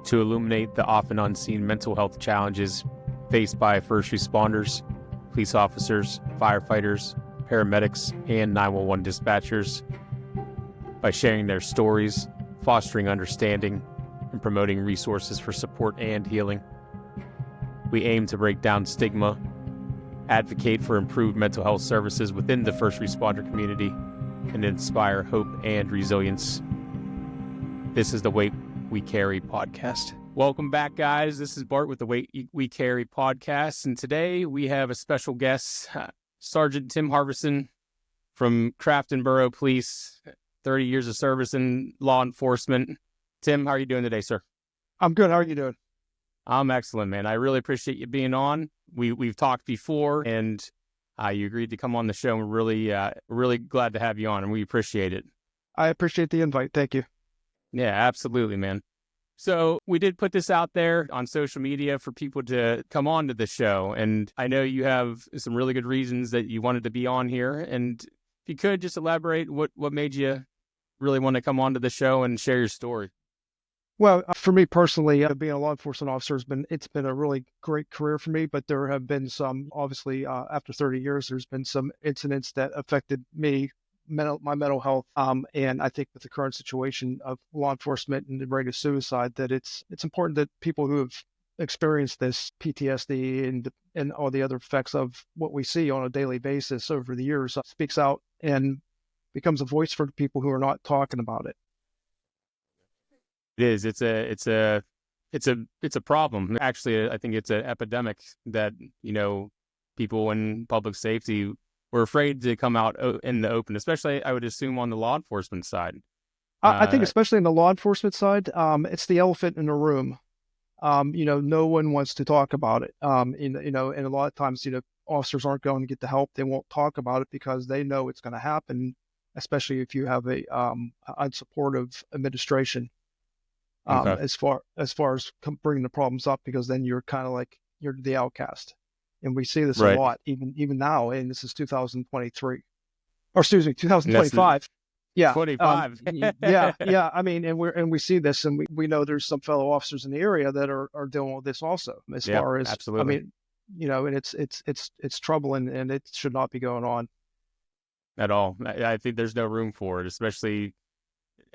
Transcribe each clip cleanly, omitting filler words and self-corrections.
to illuminate the often unseen mental health challenges faced by first responders, police officers, firefighters, paramedics, and 911 dispatchers by sharing their stories, fostering understanding, and promoting resources for support and healing. We aim to break down stigma, advocate for improved mental health services within the first responder community, and inspire hope and resilience. This is the Weight We Carry podcast. Welcome back, guys. This is Bart with the Weight We Carry podcast, and today we have a special guest, Sergeant Tim Harvison from Crafton Borough Police, 30 years of service in law enforcement. Tim, how are you doing today, sir? I'm good. How are you doing? I'm excellent, man. I really appreciate you being on. We've talked before, and you agreed to come on the show. We're really glad to have you on, and we appreciate it. I appreciate the invite. Thank you. Yeah, absolutely, man. So we did put this out there on social media for people to come on to the show, and I know you have some really good reasons that you wanted to be on here. And if you could just elaborate what made you really want to come on to the show and share your story. Well, for me personally, being a law enforcement officer it's been a really great career for me, but there have been some, obviously, after 30 years, there's been some incidents that affected me, my mental health. And I think with the current situation of law enforcement and the rate of suicide, that it's important that people who have experienced this PTSD and all the other effects of what we see on a daily basis over the years speaks out and becomes a voice for the people who are not talking about it. It is. It's a problem. Actually, I think it's an epidemic that, people in public safety were afraid to come out in the open, especially, I would assume, on the law enforcement side. I think especially in the law enforcement side, it's the elephant in the room. No one wants to talk about it. And a lot of times, officers aren't going to get the help. They won't talk about it because they know it's going to happen, especially if you have a unsupportive administration. Okay. As far as bringing the problems up, because then you're kind of like you're the outcast, and we see this Right. a lot, even now. And this is 2023, or excuse me, 2025. Yeah, 25. yeah. I mean, and we see this, and we know there's some fellow officers in the area that are dealing with this also. As far as absolutely. I mean, and it's troubling, and it should not be going on At all. I think there's no room for it, especially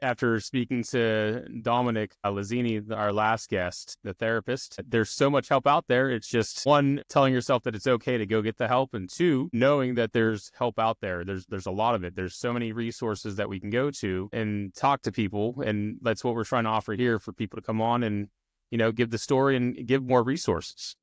after speaking to Dominic Lazzini, our last guest, the therapist. There's so much help out there. It's just, one, telling yourself that it's okay to go get the help, and two, knowing that there's help out there. There's a lot of it. There's so many resources that we can go to and talk to people, and that's what we're trying to offer here for people to come on and, give the story and give more resources.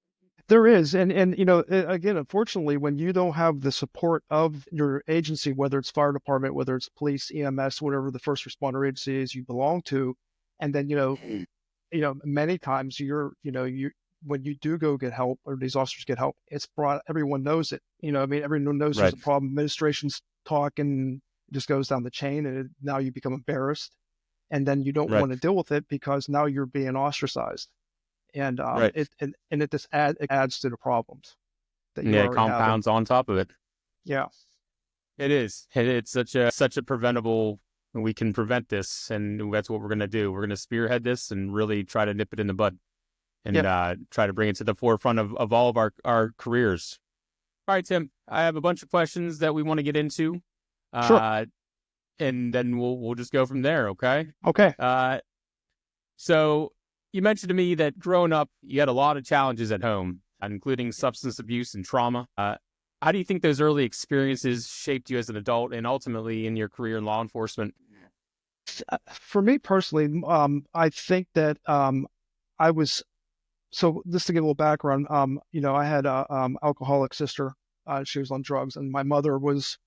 There is. And again, unfortunately, when you don't have the support of your agency, whether it's fire department, whether it's police, EMS, whatever the first responder agency is you belong to, and then, many times when you do go get help, or these officers get help, it's brought, everyone knows it. Everyone knows Right. There's a problem. Administration's talking, it just goes down the chain, and now you become embarrassed, and then you don't Right. want to deal with it because now you're being ostracized. And Right. it just adds to the problems that you Yeah, already compounds on top of it. Yeah, It is. It's such a preventable. We can prevent this, and that's what we're going to do. We're going to spearhead this and really try to nip it in the bud, and try to bring it to the forefront of all of our careers. All right, Tim. I have a bunch of questions that we want to get into. Sure. And then we'll just go from there. Okay. Okay. So you mentioned to me that growing up, you had a lot of challenges at home, including substance abuse and trauma. How do you think those early experiences shaped you as an adult and ultimately in your career in law enforcement? For me personally, I think that I was, so just to give a little background, I had a alcoholic sister. She was on drugs, and my mother was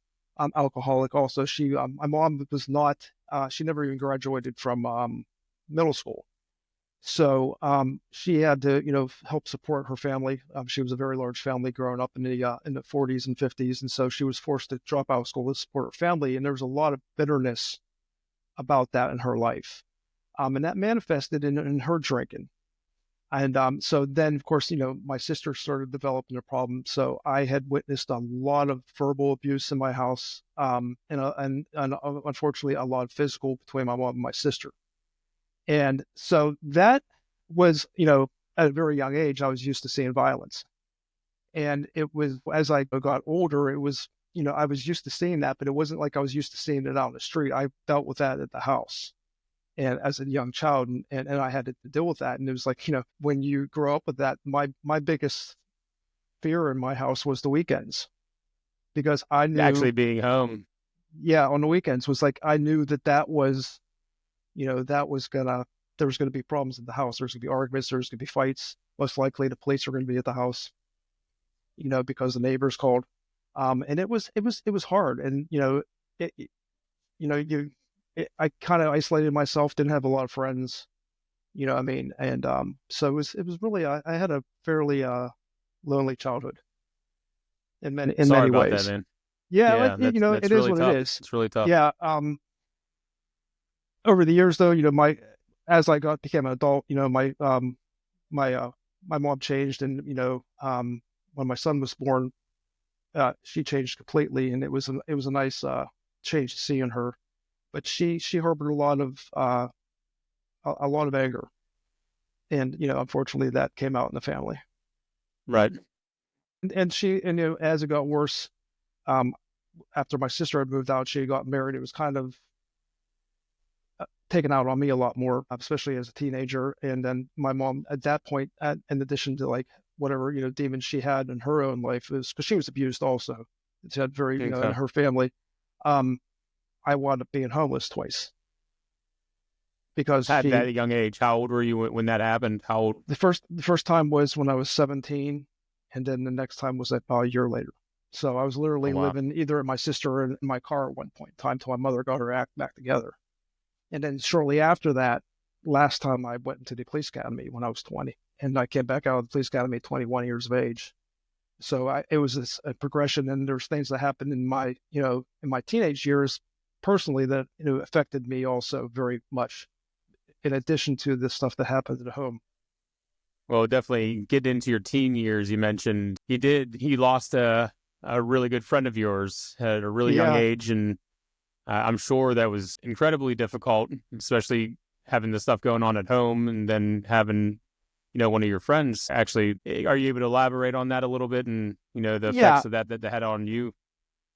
alcoholic also. My mom was not, she never even graduated from middle school. So she had to, help support her family. She was a very large family growing up in the 40s and 50s, and so she was forced to drop out of school to support her family. And there was a lot of bitterness about that in her life, and that manifested in her drinking. And so then, of course, my sister started developing a problem. So I had witnessed a lot of verbal abuse in my house, and unfortunately, a lot of physical between my mom and my sister. And so that was, at a very young age, I was used to seeing violence. And it was, as I got older, it was, I was used to seeing that, but it wasn't like I was used to seeing it out in the street. I dealt with that at the house and as a young child, and I had to deal with that. And it was like, when you grow up with that, my biggest fear in my house was the weekends, because I knew, Actually being home. yeah, on the weekends was like, I knew that was, there was gonna be problems in the house. There's gonna be arguments. There's gonna be fights. Most likely, the police are gonna be at the house, because the neighbors called. And it was hard. And it, you know, you, I kind of isolated myself. Didn't have a lot of friends. You know what I mean? And so it was really, I had a fairly lonely childhood in Sorry many about that, ways. man. Yeah, Yeah, it that's is really what it tough. is. It's really tough. Yeah. Over the years, though, as I became an adult, my my mom changed. And when my son was born, she changed completely, and it was a nice change to see in her. But she harbored a lot of anger, and unfortunately, that came out in the family. Right. And as it got worse, um, after my sister had moved out, she got married. It was kind of taken out on me a lot more, especially as a teenager. And then my mom, at that point, in addition to like whatever demons she had in her own life, is because she was abused also. She had very in Okay. her family. Um, I wound up being homeless twice because At that young age, how old were you when that happened? How old? the first time was when I was 17, and then the next time was about a year later. So I was Oh, literally wow. living either at my sister or in my car at one point in time till my mother got her act back together. And then shortly after that, last time I went into the police academy when I was 20, and I came back out of the police academy at 21 years of age. So it was a progression, and there's things that happened in my teenage years personally that affected me also very much, in addition to the stuff that happened at home. Well, definitely get into your teen years. You mentioned he lost a really good friend of yours at a really young Yeah, age. And I'm sure that was incredibly difficult, especially having the stuff going on at home and then having, one of your friends actually. Are you able to elaborate on that a little bit and, the yeah, effects of that they had on you?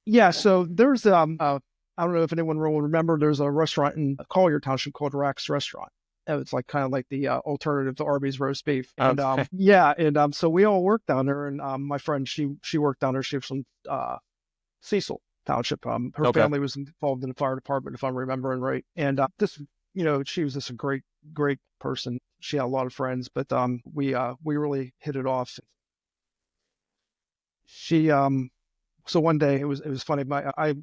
yeah. So there's I don't know if anyone will remember. There's a restaurant in Collier Township called Rack's Restaurant. It's like kind of like the alternative to Arby's roast beef. And Okay. yeah, and so we all worked down there. And my friend, she worked down there. She was from Cecil Township. Her Okay. family was involved in the fire department, if I'm remembering right. And she was just a great person. She had a lot of friends, but we really hit it off. She So one day it was funny. I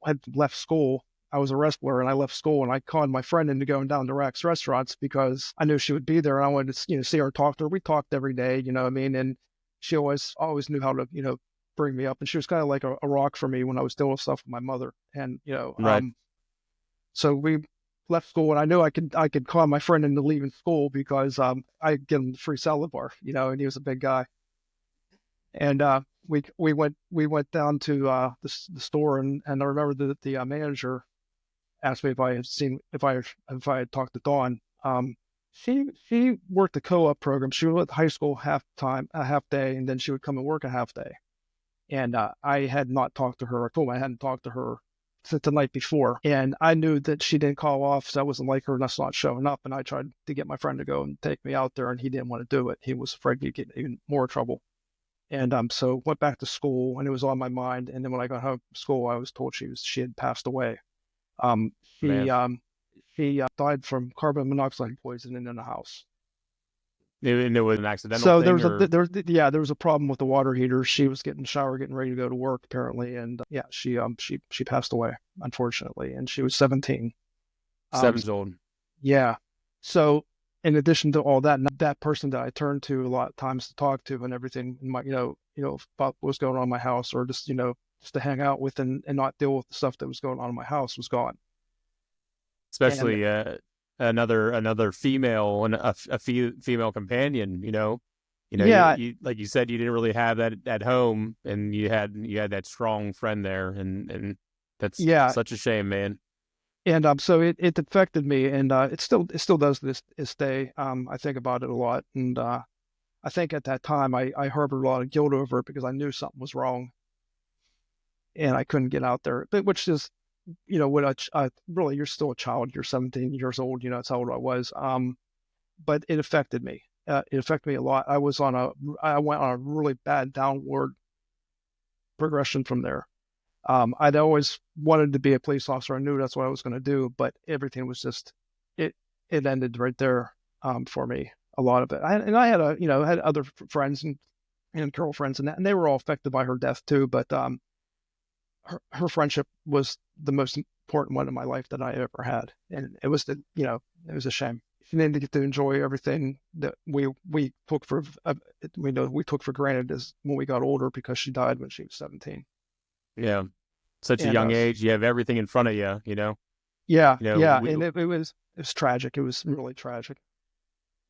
had left school. I was a wrestler, and I left school, and I conned my friend into going down to Rack's Restaurants because I knew she would be there, and I wanted to see her and talk to her. We talked every day, what I mean, and she always knew how to bring me up, and she was kind of like a rock for me when I was dealing with stuff with my mother. And Right. so we left school, and I knew I could con my friend into leaving school because I get him the free salad bar, and he was a big guy. And we went down to the store, and I remember that the manager asked me if I had talked to Dawn. She worked the co-op program. She was at high school a half day, and then she would come and work a half day. And I had not talked to her. I told her I hadn't talked to her since the night before, and I knew that she didn't call off, so I wasn't like her, and that's not showing up. And I tried to get my friend to go and take me out there, and he didn't want to do it. He was afraid we'd get even more trouble. And so went back to school, and it was on my mind. And then when I got home from school, I was told she had passed away. Um, Man. she died from carbon monoxide poisoning in the house. And it was an accidental So there thing was a or? there was a problem with the water heater. She was getting in the shower, getting ready to go to work apparently, and yeah, she passed away unfortunately, and she was 17. Um, 7 years old. yeah. So in addition to all that, that person that I turned to a lot of times to talk to and everything, in my about what was going on in my house, or just just to hang out with and not deal with the stuff that was going on in my house, was gone. And Especially another female and female companion. yeah, Like you said, you didn't really have that at home, and you had that strong friend there, and that's yeah, such a shame, man. And so it affected me, and it still does this day. I think about it a lot, and I think at that time I harbored a lot of guilt over it because I knew something was wrong and I couldn't get out there. But which is, what really, you're still a child. You're 17 years old. That's how old I was. But it affected me. It affected me a lot. I went on a really bad downward progression from there. I'd always wanted to be a police officer. I knew that's what I was going to do, but everything was just it. It ended right there for me. A lot of it. I had I had other friends and girlfriends and that, and they were all affected by her death too. But her friendship was the most important one in my life that I ever had, and it was a shame. She didn't get to enjoy everything that we took for we took for granted as when we got older because she died when she was 17. Yeah. Such a And young age, you have everything in front of you, yeah, you know, yeah, we, and it was tragic. It was really tragic.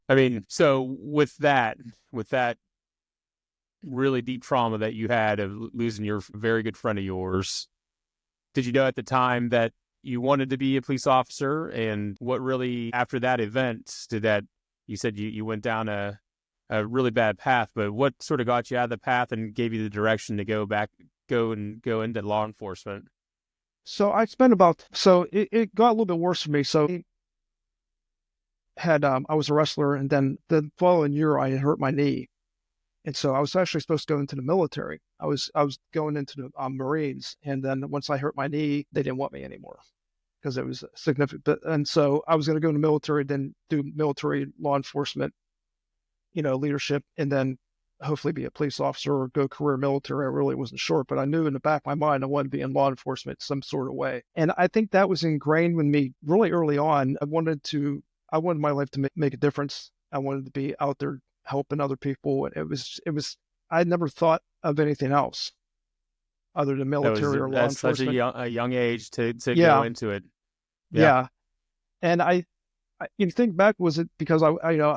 I mean, so with that really deep trauma that you had of losing your very good friend of yours, did you know at the time that you wanted to be a police officer? And what really, after that event, you said you went down a really bad path, but what sort of got you out of the path and gave you the direction to go into law enforcement? So it got a little bit worse for me. So I was a wrestler, and then the following year I had hurt my knee. And so I was actually supposed to go into the military. I was going into the Marines, and then once I hurt my knee, they didn't want me anymore because it was significant. And so I was going to go into the military, then do military law enforcement, leadership, and then hopefully be a police officer or go career military. I really wasn't sure, but I knew in the back of my mind I wanted to be in law enforcement some sort of way. And I think that was ingrained with me really early on. I wanted my life to make a difference. I wanted to be out there helping other people. And I never thought of anything else other than military or law That's such enforcement. a young age to go Yeah. into it. Yeah. Yeah. And you think back, was it because I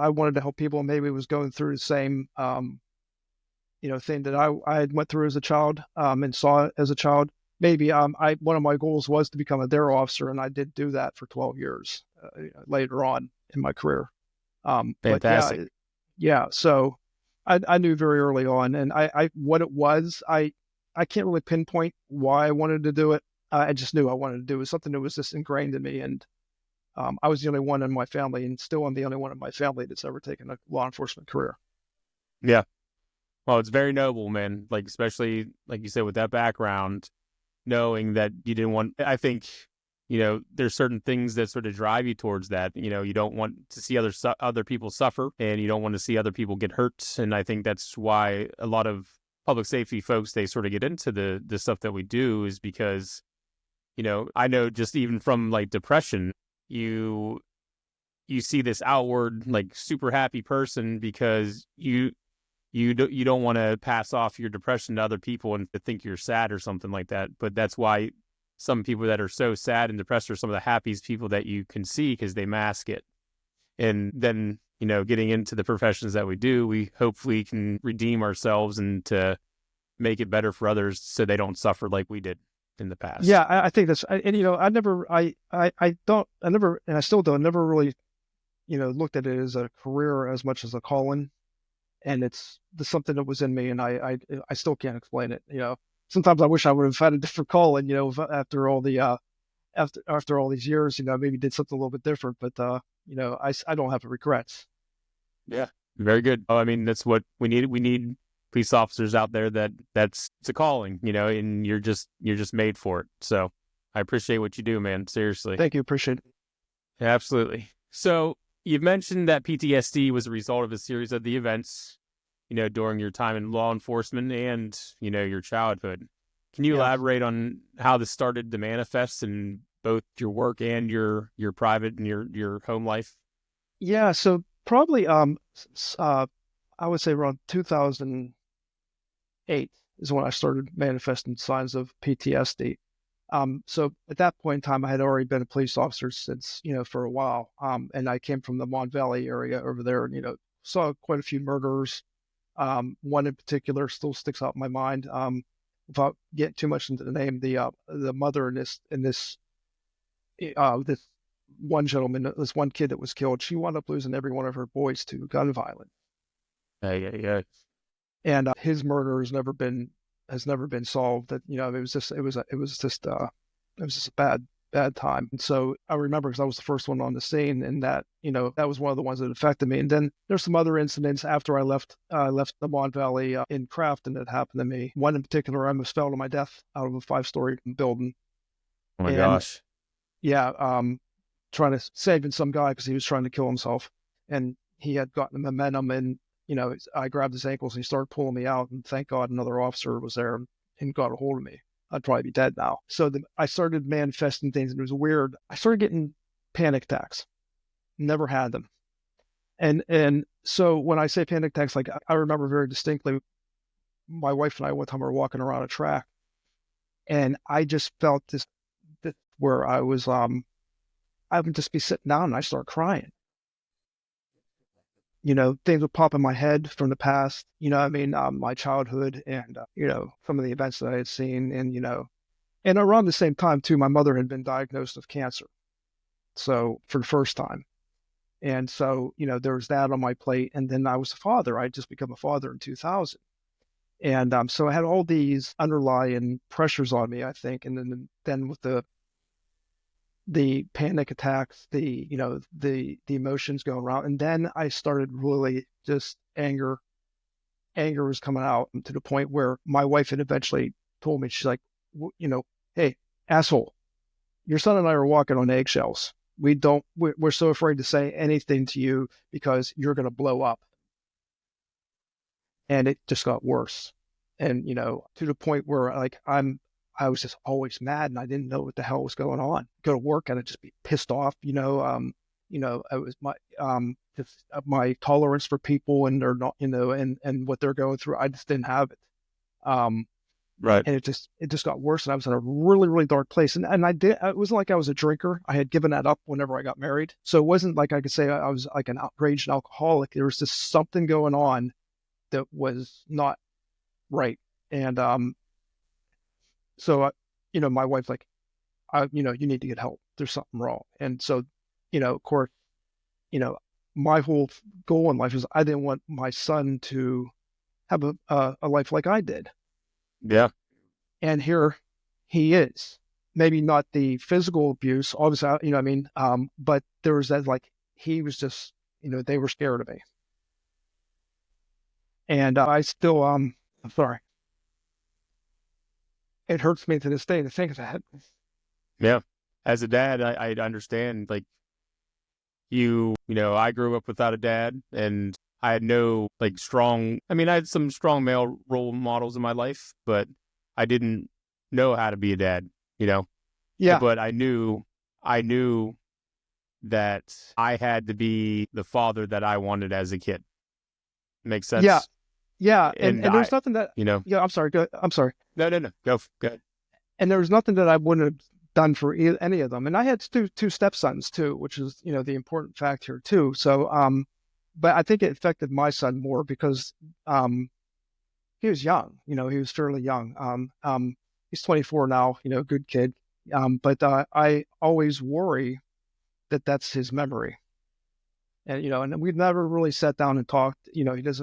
wanted to help people and maybe it was going through the same, thing that I had went through as a child, and saw as a child. Maybe, one of my goals was to become a dare officer, and I did do that for 12 years, later on in my career. But yeah, Fantastic. yeah. So I knew very early on, and what it was, I can't really pinpoint why I wanted to do it. I just knew I wanted to do it. It was something that was just ingrained in me, and I was the only one in my family, and still I'm the only one in my family that's ever taken a law enforcement career. Yeah. Well, it's very noble, man. Like, especially like you said, with that background, knowing that you didn't want, I think, there's certain things that sort of drive you towards that. You don't want to see other people suffer, and you don't want to see other people get hurt. And I think that's why a lot of public safety folks, they sort of get into the stuff that we do, is because, I know just even from like depression, you see this outward like super happy person because you don't want to pass off your depression to other people and to think you're sad or something like that. But that's why some people that are so sad and depressed are some of the happiest people that you can see, because they mask it. And then, getting into the professions that we do, we hopefully can redeem ourselves and to make it better for others so they don't suffer like we did in the Yeah, past. I think and I never, I don't, I never, and I still don't, never really, looked at it as a career as much as a calling. And it's something that was in me, and I still can't explain it. Sometimes I wish I would have had a different calling, after all the, after all these years, maybe did something a little bit different, but, I don't have regrets. Yeah. Very good. Oh, I mean, that's what we need. We need police officers out there that's it's a calling, and you're just made for it. So I appreciate what you do, man. Seriously. Thank you. Appreciate it. Yeah, absolutely. So you've mentioned that PTSD was a result of a series of the events, during your time in law enforcement and, your childhood. Can you Yeah. elaborate on how this started to manifest in both your work and your private and your home life? Yeah. So probably, I would say around 2008 is when I started manifesting signs of PTSD. So at that point in time, I had already been a police officer since, for a while. And I came from the Mon Valley area over there and, saw quite a few murders. One in particular still sticks out in my mind. Without getting too much into the name, the mother in this this one gentleman, this one kid that was killed, she wound up losing every one of her boys to gun violence. Yeah, yeah, yeah. And his murder has never been solved. That it was just a bad time. And so I remember because I was the first one on the scene, and that that was one of the ones that affected me. And then there's some other incidents after I left the Mon Valley in Crafton that happened to me. One in particular, I almost fell to my death out of a 5-story building. Oh my And gosh. yeah, trying to saving some guy because he was trying to kill himself, and he had gotten the momentum, and I grabbed his ankles and he started pulling me out, and thank God another officer was there and got a hold of me. I'd probably be dead now. So I started manifesting things, and it was weird. I started getting panic attacks. Never had them, and so when I say panic attacks, like I remember very distinctly, my wife and I one time were walking around a track, and I just felt this where I would just be sitting down and I start crying. Things would pop in my head from the past, my childhood and, some of the events that I had seen. And around the same time, too, my mother had been diagnosed with cancer. So for the first time. And so, there was that on my plate. And then I was a father. I had just become a father in 2000. And so I had all these underlying pressures on me, I think. And then with the panic attacks, the emotions going around. And then I started really just anger was coming out to the point where my wife had eventually told me, she's like, hey, asshole, your son and I are walking on eggshells. We're so afraid to say anything to you because you're going to blow up. And it just got worse. And, to the point where I was just always mad and I didn't know what the hell was going on. Go to work and I'd just be pissed off. It was just my tolerance for people and they're not, and what they're going through. I just didn't have it. Right. And it just got worse. And I was in a really, really dark place. And it wasn't like I was a drinker. I had given that up whenever I got married. So it wasn't like I could say I was like an outraged alcoholic. There was just something going on that was not right. And, so, my wife's like, you need to get help. There's something wrong. And so, of course, my whole goal in life is I didn't want my son to have a life like I did. Yeah. And here he is. Maybe not the physical abuse, obviously, but there was that, like, he was just, they were scared of me. And I still, I'm sorry. It hurts me to this day to think of that. Yeah. As a dad, I understand, like, I grew up without a dad and I had no I had some strong male role models in my life, but I didn't know how to be a dad, Yeah. But I knew that I had to be the father that I wanted as a kid. Makes sense? Yeah. Yeah. And And there's nothing that, yeah, I'm sorry. I'm sorry. No. Go ahead. And there was nothing that I wouldn't have done for any of them. And I had two stepsons too, which is, the important fact here too. So, but I think it affected my son more because, he was young, he was fairly young. He's 24 now, good kid. But I always worry that that's his memory. And, and we've never really sat down and talked, he's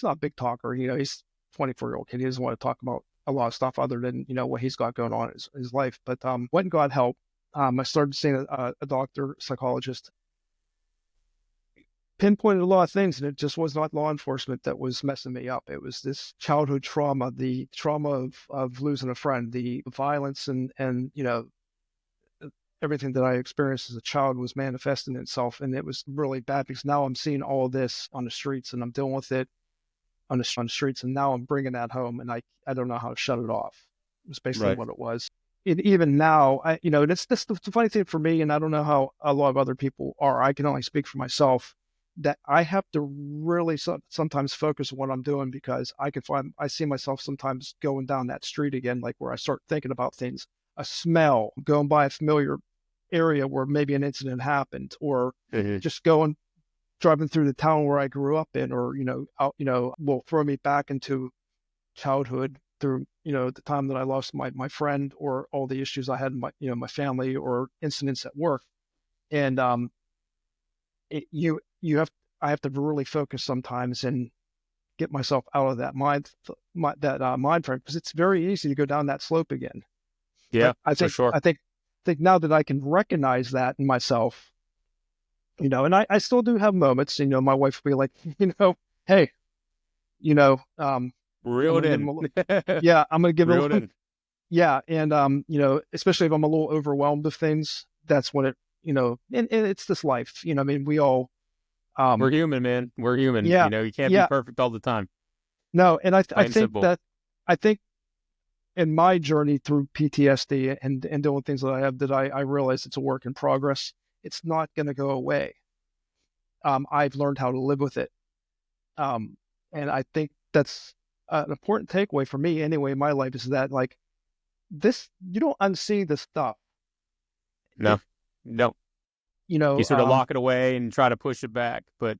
not a big talker, he's a 24-year-old kid. He doesn't want to talk about a lot of stuff other than, what he's got going on in his life. But when God helped, I started seeing a doctor, psychologist, pinpointed a lot of things, and it just was not law enforcement that was messing me up. It was this childhood trauma, the trauma of losing a friend, the violence and everything that I experienced as a child was manifesting itself. And it was really bad because now I'm seeing all of this on the streets and I'm dealing with it on the streets. And now I'm bringing that home and I don't know how to shut it off. It's basically Right. what it was. Even now, that's the funny thing for me. And I don't know how a lot of other people are. I can only speak for myself that I have to really sometimes focus on what I'm doing because I see myself sometimes going down that street again, like where I start thinking about things, a smell, going by a familiar area where maybe an incident happened, or just driving through the town where I grew up in, or, will throw me back into childhood through, the time that I lost my friend, or all the issues I had in my family, or incidents at work. And it, you have I have to really focus sometimes and get myself out of that mind frame, because it's very easy to go down that slope again. Yeah, But I for think sure. I think think now that I can recognize that in myself, and I still do have moments. My wife will be like, hey, I'm Reel gonna it give him in. a little, yeah, I'm gonna give it a Reel it little, in. yeah, and especially if I'm a little overwhelmed with things, that's when and it's this life. I mean, we all, We're um, human, man. We're human. yeah, You can't be yeah, perfect all the time. no, and I Plain and think simple. that I think in my journey through PTSD and doing things that I have, that I realize it's a work in progress. It's not going to go away. I've learned how to live with it. And I think that's an important takeaway for me anyway in my life, is that, like, this, you don't unsee this stuff. No, no. You You know, sort of lock it away and try to push it back. But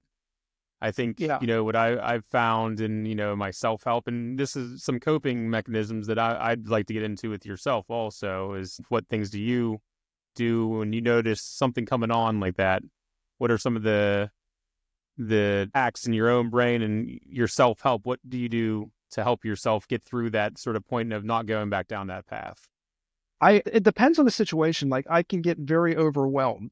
I think, yeah, what I've found in, my self-help, and this is some coping mechanisms that I'd like to get into with yourself also, is what things do you do when you notice something coming on like that? What are some of the acts in your own brain and your self-help? What do you do to help yourself get through that sort of point of not going back down that path? it depends on the situation. Like, I can get very overwhelmed.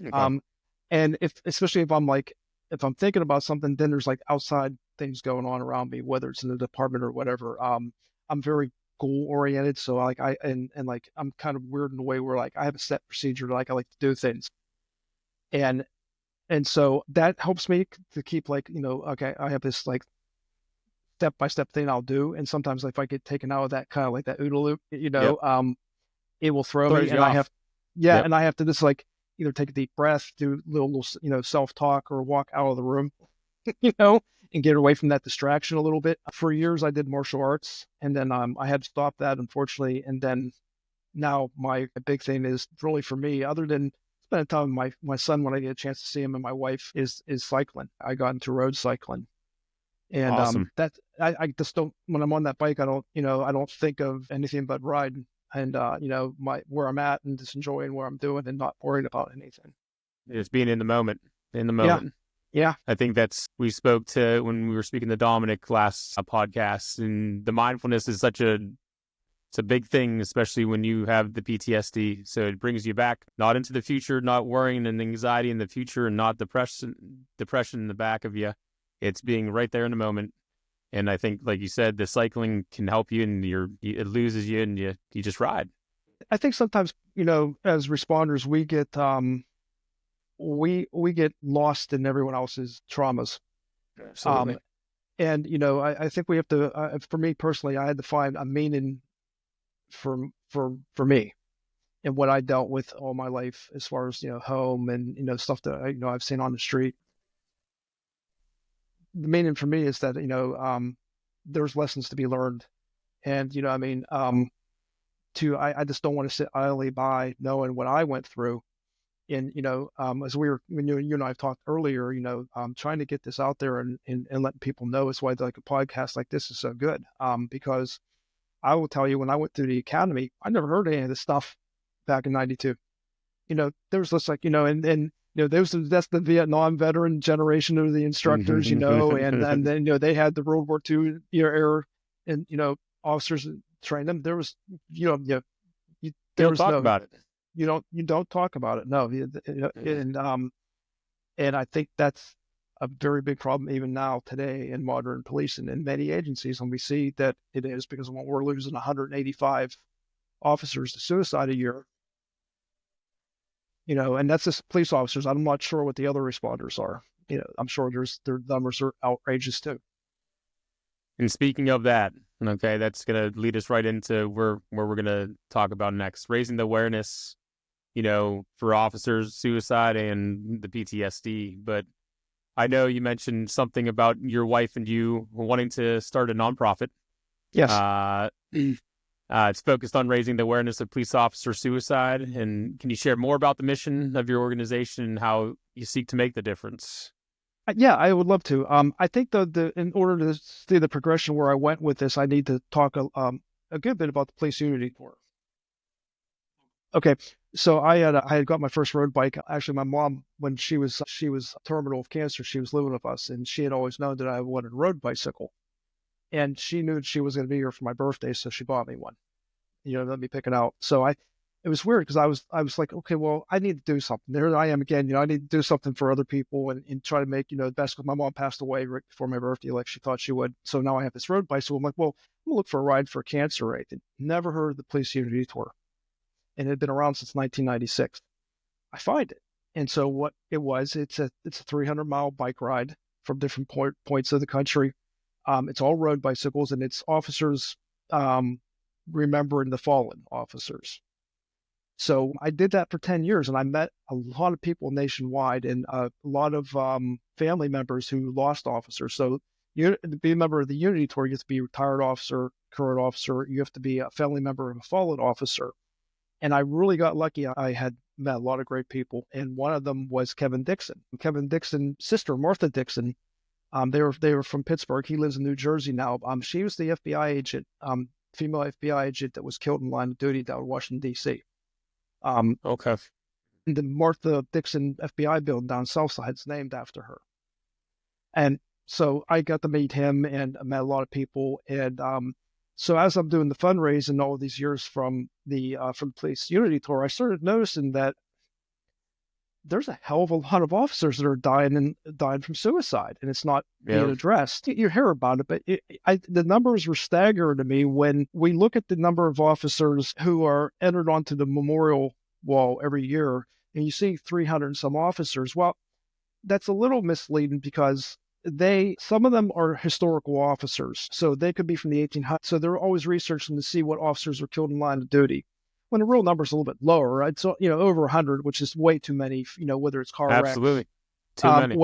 Okay. Um, and especially if I'm thinking about something, then there's like outside things going on around me, whether it's in the department or whatever. I'm very goal oriented. So, like, and like, I'm kind of weird in the way where, like, I have a set procedure, like, I like to do things. And, so that helps me to keep, like, okay, I have this, like, step by step thing I'll do. And sometimes if I get taken out of that kind of like that OODA loop, Yep. it will throw me, Throws you and I off. have, yeah, Yep. and I have to just, like, either take a deep breath, do little, self talk, or walk out of the room, you know, and get away from that distraction a little bit. For years, I did martial arts, and then I had to stop that, unfortunately. And then now my big thing is really, for me, other than spending time with my son when I get a chance to see him, and my wife, is cycling. I got into road cycling. And Awesome. that I just don't, when I'm on that bike, I don't think of anything but riding, and my where I'm at, and just enjoying what I'm doing, and not worrying about anything. Just being in the moment. In the Yeah, moment. yeah, I think we spoke to when we were speaking to Dominic last podcast, and the mindfulness is it's a big thing, especially when you have the PTSD. So it brings you back, not into the future, not worrying and anxiety in the future, and not depression in the back of you. It's being right there in the moment. And I think, like you said, the cycling can help you, and it loses you, and you just ride. I think sometimes, as responders, we get lost in everyone else's traumas. Um, Absolutely. and I think we have to. For me personally, I had to find a meaning for me, and what I dealt with all my life, as far as home, and stuff that I've seen on the street. The meaning for me is that there's lessons to be learned, and I mean, I just don't want to sit idly by knowing what I went through. And as when you and I have talked earlier, trying to get this out there, and letting people know, is why, like, a podcast like this is so good. Because I will tell you, when I went through the academy, I never heard any of this stuff back in '92. There was just, like, and that's the Vietnam veteran generation of the instructors, and then they had the World War II era, and officers that trained them. There was, You there don't was talk no, about it. you don't talk about it, no. And I think that's a very big problem even now today in modern policing and many agencies, and we see that it is, because when we're losing 185 officers to suicide a year, and that's just police officers. I'm not sure what the other responders are. I'm sure their numbers are outrageous too. And speaking of that, okay, that's going to lead us right into where we're going to talk about next, raising the awareness, for officers, suicide, and the PTSD. But I know you mentioned something about your wife and you wanting to start a nonprofit. Yes. Uh, it's focused on raising the awareness of police officer suicide. And can you share more about the mission of your organization and how you seek to make the difference? Yeah, I would love to. I think the in order to see the progression where I went with this, I need to talk a good bit about the police unity tour. Okay, so I had got my first road bike. Actually, my mom, when she was terminal of cancer, she was living with us, and she had always known that I wanted a road bicycle, and she knew she was going to be here for my birthday, so she bought me one. Let me pick it out. So it was weird because I was like, okay, well, I need to do something. There I am again. I need to do something for other people and try to make, the best. Because my mom passed away right before my birthday, like she thought she would. So now I have this road bike. So I'm like, well, I'm gonna look for a ride for a cancer aid. Never heard of the Police Unity Tour, and it had been around since 1996. I find it, and so what it was, it's a 300-mile bike ride from different points of the country. It's all road bicycles, and it's officers um, remembering the fallen officers. So I did that for 10 years and I met a lot of people nationwide and a lot of family members who lost officers. So to be a member of the Unity Tour, you have to be a retired officer, current officer, you have to be a family member of a fallen officer. And I really got lucky. I had met a lot of great people. And one of them was Kevin Dixon. Kevin Dixon's sister, Martha Dixon, they were from Pittsburgh. He lives in New Jersey now. She was the FBI agent, female FBI agent that was killed in line of duty down in Washington, D.C. Um, Okay. the Martha Dixon FBI building down South Side is named after her. And so I got to meet him and I met a lot of people. And so as I'm doing the fundraising all these years from the Police Unity Tour, I started noticing that there's a hell of a lot of officers that are dying from suicide, and it's not being Yeah. addressed. You hear about it, but the numbers were staggering to me when we look at the number of officers who are entered onto the memorial wall every year, and you see 300 and some officers. Well, that's a little misleading because some of them are historical officers, so they could be from the 1800s. So they're always researching to see what officers were killed in line of duty. When the real number is a little bit lower, right? So over 100, which is way too many. Whether it's car wrecks, Absolutely. Too many.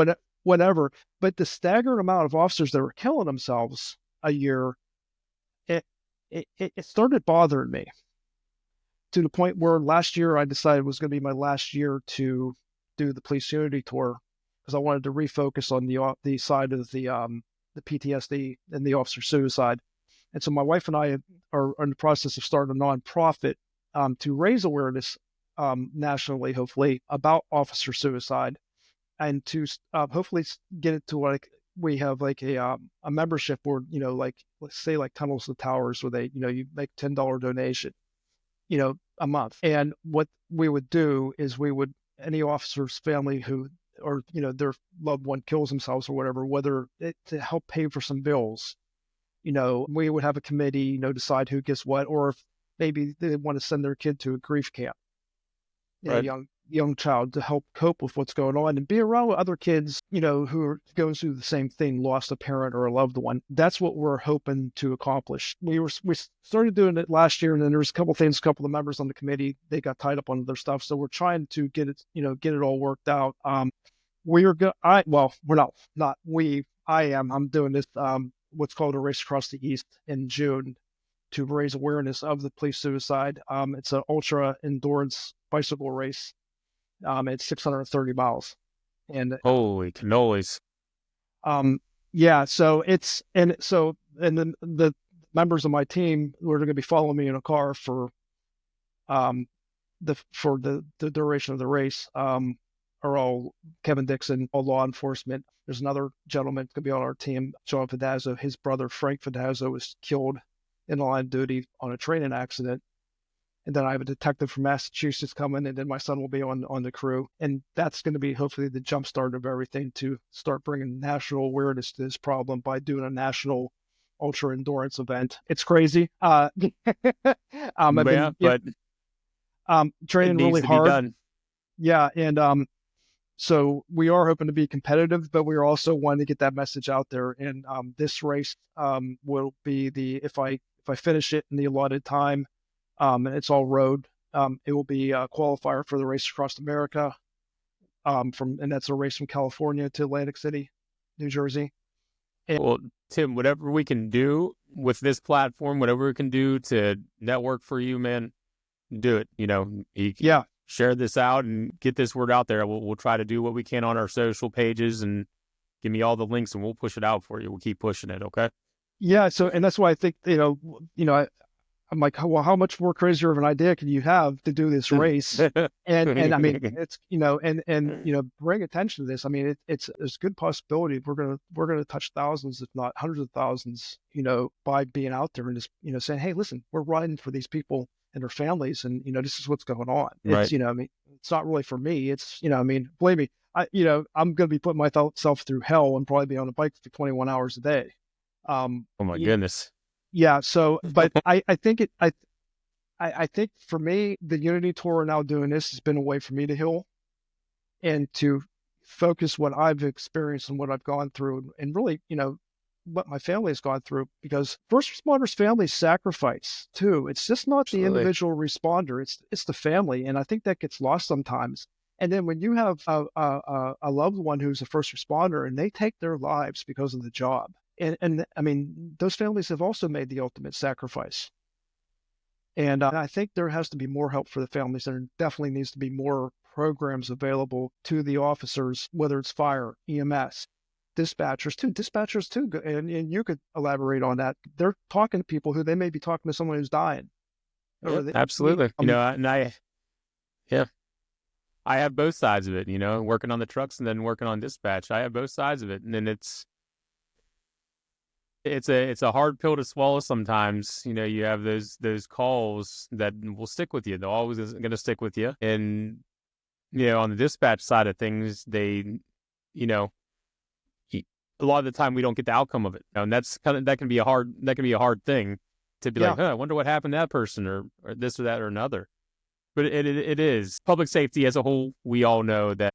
whatever. But the staggering amount of officers that were killing themselves a year, it it started bothering me to the point where last year I decided it was going to be my last year to do the Police Unity Tour because I wanted to refocus on the side of the PTSD and the officer suicide. And so my wife and I are in the process of starting a nonprofit to raise awareness nationally, hopefully, about officer suicide, and to hopefully get it to like we have like a membership board, like let's say like Tunnels to Towers, where they you make $10 donation, a month. And what we would do is we would any officer's family who or their loved one kills themselves or whatever, whether to help pay for some bills, we would have a committee, decide who gets what, or if maybe they want to send their kid to a grief camp, Right. young child to help cope with what's going on and be around with other kids, who are going through the same thing, lost a parent or a loved one. That's what we're hoping to accomplish. We started doing it last year, and then there was a couple of the members on the committee, they got tied up on their stuff. So we're trying to get it all worked out. We are go I well, we're not we, I am, I'm doing this, what's called a race across the East in June to raise awareness of the police suicide. It's an ultra endurance bicycle race. It's 630 miles. And Holy cannolis. um, yeah, so and then the members of my team who are going to be following me in a car for um, the duration of the race are all Kevin Dixon, all law enforcement. There's another gentleman going to be on our team, John Fedazzo. His brother, Frank Fedazzo, was killed in the line of duty on a training accident. And then I have a detective from Massachusetts coming, and then my son will be on the crew. And that's going to be hopefully the jumpstart of everything to start bringing national awareness to this problem by doing a national ultra endurance event. It's crazy. I've Yeah, been but it training needs really to be hard. done. Yeah, and so we are hoping to be competitive, but we are also wanting to get that message out there. And this race will be if I finish it in the allotted time, and it's all road. It will be a qualifier for the Race Across America. And that's a race from California to Atlantic City, New Jersey. And Well, Tim, whatever we can do with this platform, whatever we can do to network for you, man, do it. You yeah, share this out and get this word out there. We'll try to do what we can on our social pages and Give me all the links and we'll push it out for you. We'll keep pushing it. Okay. Yeah. So, and that's why I think, I'm like, well, how much more crazier of an idea can you have to do this race? And I mean, it's, bring attention to this. I mean, there's a good possibility we're gonna touch thousands, if not hundreds of thousands, by being out there and just, saying, hey, listen, we're riding for these people and their families, and this is what's going on. It's, Right. I mean, it's not really for me. It's, I mean, believe me, I'm gonna be putting myself through hell and probably be on a bike for 21 hours a day. Oh my goodness. Yeah. So, but I think I think for me, the Unity Tour now doing this has been a way for me to heal and to focus what I've experienced and what I've gone through, and really, what my family has gone through, because first responders' families sacrifice too. It's just not the Absolutely. individual responder; it's the family, and I think that gets lost sometimes. And then when you have a loved one who's a first responder and they take their lives because of the job, and I mean, those families have also made the ultimate sacrifice. And I think there has to be more help for the families. There definitely needs to be more programs available to the officers, whether it's fire, EMS, dispatchers too. And you could elaborate on that. They're talking to people who they may be talking to someone who's dying. Yeah, Or they, absolutely. um, Yeah, I have both sides of it, working on the trucks and then working on dispatch. I have both sides of it. And then it's a hard pill to swallow sometimes. You have those calls that will stick with you. They're always going to stick with you. And on the dispatch side of things, you know, a lot of the time we don't get the outcome of it, and that can be a hard thing to be yeah. like, I wonder what happened to that person, or this or that or another. But it is public safety as a whole. We all know that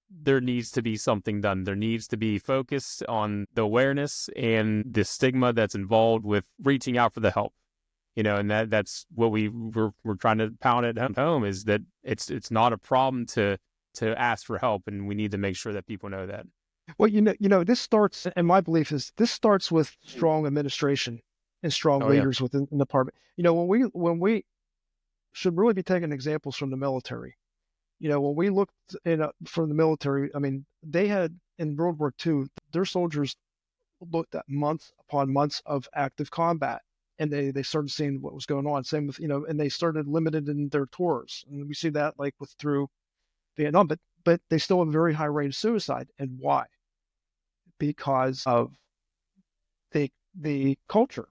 there needs to be something done. There needs to be focus on the awareness and the stigma that's involved with reaching out for the help. And that's what we're trying to pound it home, is that it's not a problem to ask for help, and we need to make sure that people know that. Well, this starts, and my belief is this starts with strong administration and strong Oh yeah. leaders within the department. When we should really be taking examples from the military. When we looked from the military, I mean, they had in World War II, their soldiers looked at months upon months of active combat, and they started seeing what was going on. Same with, and they started limited in their tours, and we see that like through Vietnam, but they still have a very high rate of suicide. And why? Because of the culture.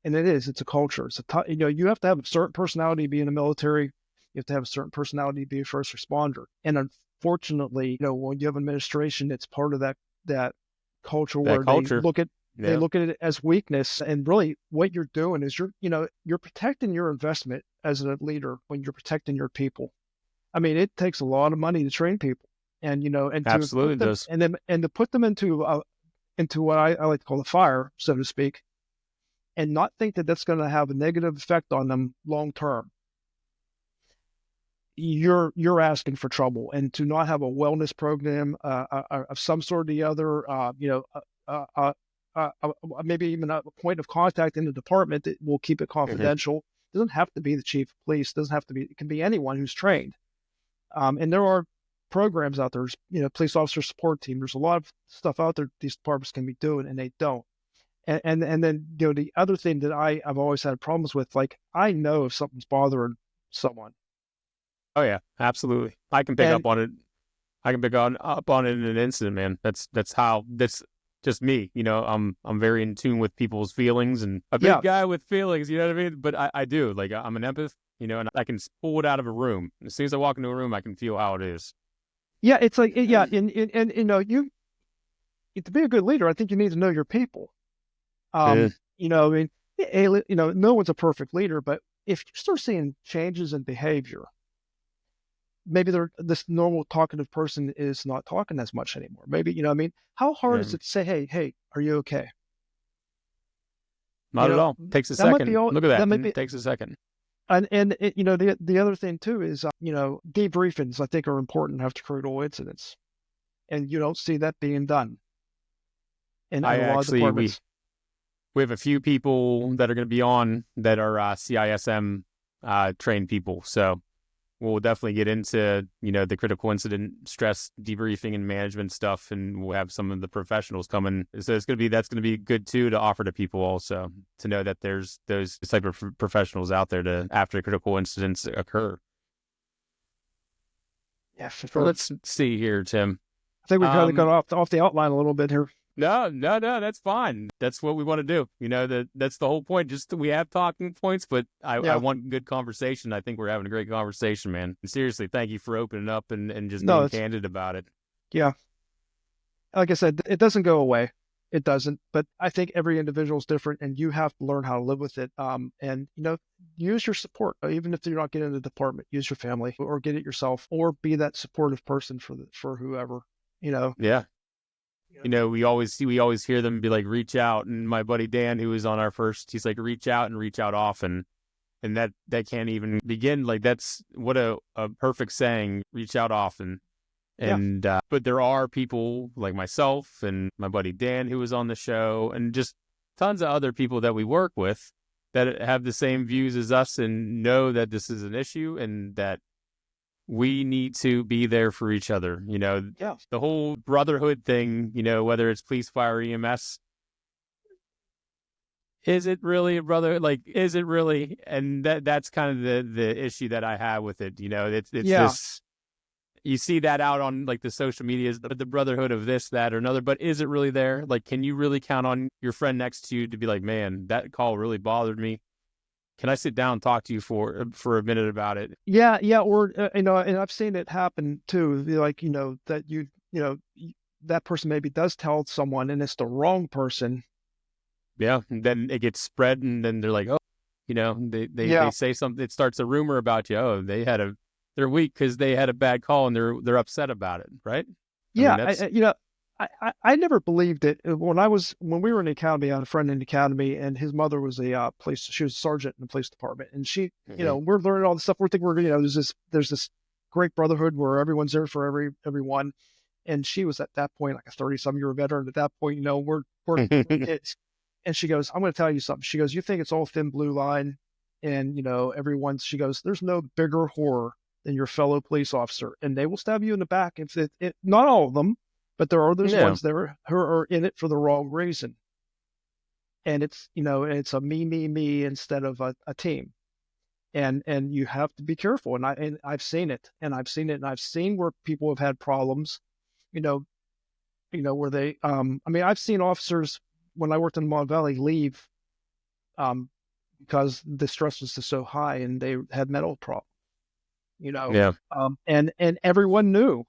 And it's a culture. You have to have a certain personality to be in the military. You have to have a certain personality to be a first responder. And unfortunately, when you have administration, it's part of that culture That where culture. they Yeah. look at it as weakness. And really what you're doing is you're protecting your investment as a leader when you're protecting your people. I mean, it takes a lot of money to train people, and and to Absolutely put them does. and to put them into what I like to call the fire, so to speak, and not think that that's going to have a negative effect on them long term. You're asking for trouble, and to not have a wellness program of some sort or the other, uh, uh, maybe even a point of contact in the department that will keep it Hmm. confidential. It doesn't have to be the chief of police. It doesn't have to be. It can be anyone who's trained. And there are programs out there. Police officer support team. There's a lot of stuff out there these departments can be doing, and they don't. And then the other thing that I've always had problems with, like I know if something's bothering someone, Oh yeah, absolutely. I can pick and up on it. I can pick up on it in an instant, man. That's just me. I'm very in tune with people's feelings, and a big yeah, guy with feelings. You know what I mean? But I do, like, I'm an empath. And I can pull it out of a room. As soon as I walk into a room, I can feel how it is. yeah, it's like yeah, and you to be a good leader, I think you need to know your people. Yeah. I mean, no one's a perfect leader, but if you start seeing changes in behavior, maybe this normal talkative person is not talking as much anymore. Maybe, I mean, how hard is Yeah. it to say, hey, are you okay? Not at all. Takes a That might be second. all, Look at that that. might be, Takes a second. and the other thing too is, debriefings I think are important after critical incidents. And you don't see that being done in I a lot of actually departments. we have a few people that are going to be on that are CISM trained people. So we'll definitely get into, the critical incident stress debriefing and management stuff, and we'll have some of the professionals coming. So that's going to be good too, to offer to people also, to know that there's those type of professionals out there to, after critical incidents occur. Yeah, for So sure. let's see here, Tim. I think we kind of got Um, off the outline a little bit here. No, that's fine. That's what we want to do. That's the whole point. Just we have talking points, but I Yeah. want good conversation. I think we're having a great conversation, man. And seriously, thank you for opening up and just No, being it's candid about it. yeah. Like I said, it doesn't go away. It doesn't. But I think every individual is different, and you have to learn how to live with it. And use your support, even if you're not getting the department. Use your family, or get it yourself, or be that supportive person for whoever. You know. Yeah. We always hear them be like, reach out. And my buddy Dan, who was on our first, he's like, reach out and reach out often. And that can't even begin. Like, that's what a perfect saying, reach out often. Yeah. And, but there are people like myself and my buddy Dan, who was on the show, and just tons of other people that we work with that have the same views as us and know that this is an issue and that we need to be there for each other. Yeah. The whole brotherhood thing, whether it's police, fire, EMS, is it really a brotherhood? Like, is it really? And that's kind of the issue that I have with it. It's Yeah. this, you see that out on like the social medias, the brotherhood of this, that, or another, but is it really there? Like, can you really count on your friend next to you to be like, man, that call really bothered me? Can I sit down and talk to you for a minute about it? Yeah. Yeah. Or and I've seen it happen too. Like that that person maybe does tell someone, and it's the wrong person. Yeah. And then it gets spread, and then they're like, oh, they Yeah. say something. It starts a rumor about you. Oh, they're weak because they had a bad call and they're upset about it. Right. I mean, Yeah. that's, I never believed it when we were in the academy. I had a friend in the academy, and his mother was a police. She was a sergeant in the police department, and she, Mhm. we're learning all this stuff. We're thinking there's this great brotherhood where everyone's there for everyone, and she was at that point like a 30-some-year veteran. At that point, we're kids, and she goes, "I'm going to tell you something." She goes, "You think it's all thin blue line, and everyone's." She goes, "There's no bigger horror than your fellow police officer, and they will stab you in the back if not all of them." But there are those Yeah. ones there who are in it for the wrong reason. And it's a me instead of a team. And you have to be careful. And I've seen it, and I've seen where people have had problems, you know, where they, I mean, I've seen officers when I worked in Mon Valley leave, um, because the stress was just so high and they had mental problems, Yeah. and everyone knew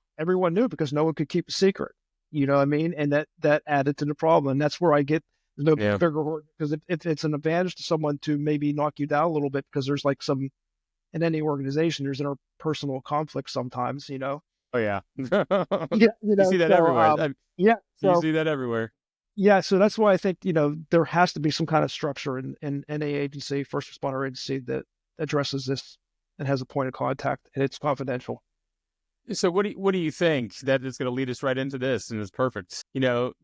because no one could keep a secret. You know what I mean? And that added to the problem. And that's where I get there's no Yeah. bigger horn, because if it's an advantage to someone to maybe knock you down a little bit, because there's like some in any organization, there's interpersonal conflict sometimes, Oh yeah. Yeah, You see that so everywhere. yeah, You so see that everywhere. yeah, so that's why I think, there has to be some kind of structure in any agency, first responder agency, that addresses this and has a point of contact, and it's confidential. So what do you think that is going to lead us right into this? And it's perfect.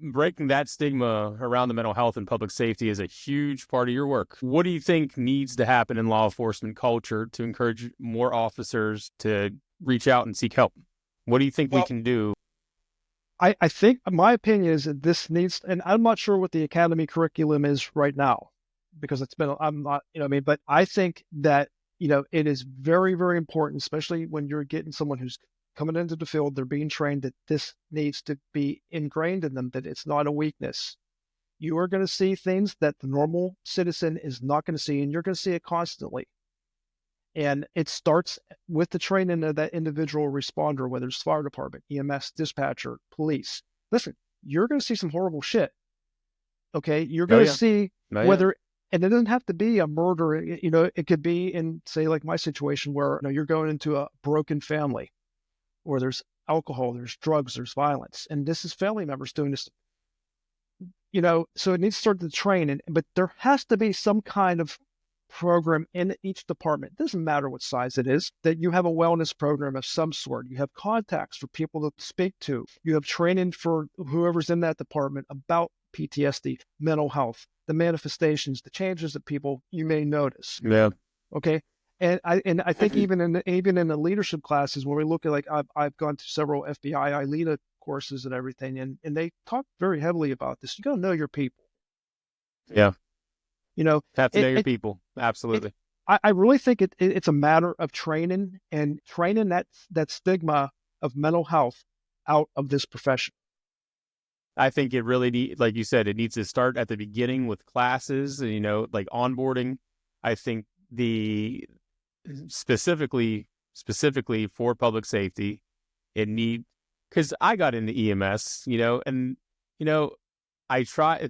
Breaking that stigma around the mental health and public safety is a huge part of your work. What do you think needs to happen in law enforcement culture to encourage more officers to reach out and seek help? What do you think we Well, can do? I think my opinion is that this needs, and I'm not sure what the academy curriculum is right now, because I'm not, I mean, but I think that, it is very, very important, especially when you're getting someone who's coming into the field, they're being trained, that this needs to be ingrained in them, that it's not a weakness. You are going to see things that the normal citizen is not going to see, and you're going to see it constantly. And it starts with the training of that individual responder, whether it's fire department, EMS, dispatcher, police. Listen, you're going to see some horrible shit. Okay. You're Oh going to yeah. see Oh yeah. whether, and it doesn't have to be a murder. It could be in, say, like my situation where, you're going into a broken family where there's alcohol, there's drugs, there's violence. And this is family members doing this, so it needs to start to train. But there has to be some kind of program in each department. It doesn't matter what size it is, that you have a wellness program of some sort. You have contacts for people to speak to. You have training for whoever's in that department about PTSD, mental health, the manifestations, the changes that people you may notice. Yeah. Okay. And I think even in the leadership classes, when we look at, like, I've gone to several FBI leader courses and everything, and they talk very heavily about this. You got to know your people. Yeah. You know, Have to know it, your it, people. it Absolutely. I really think it's a matter of training, and training that stigma of mental health out of this profession. I think it really like you said, it needs to start at the beginning with classes, and, like onboarding. I think the specifically for public safety, it need because I got into EMS, and you know, I try.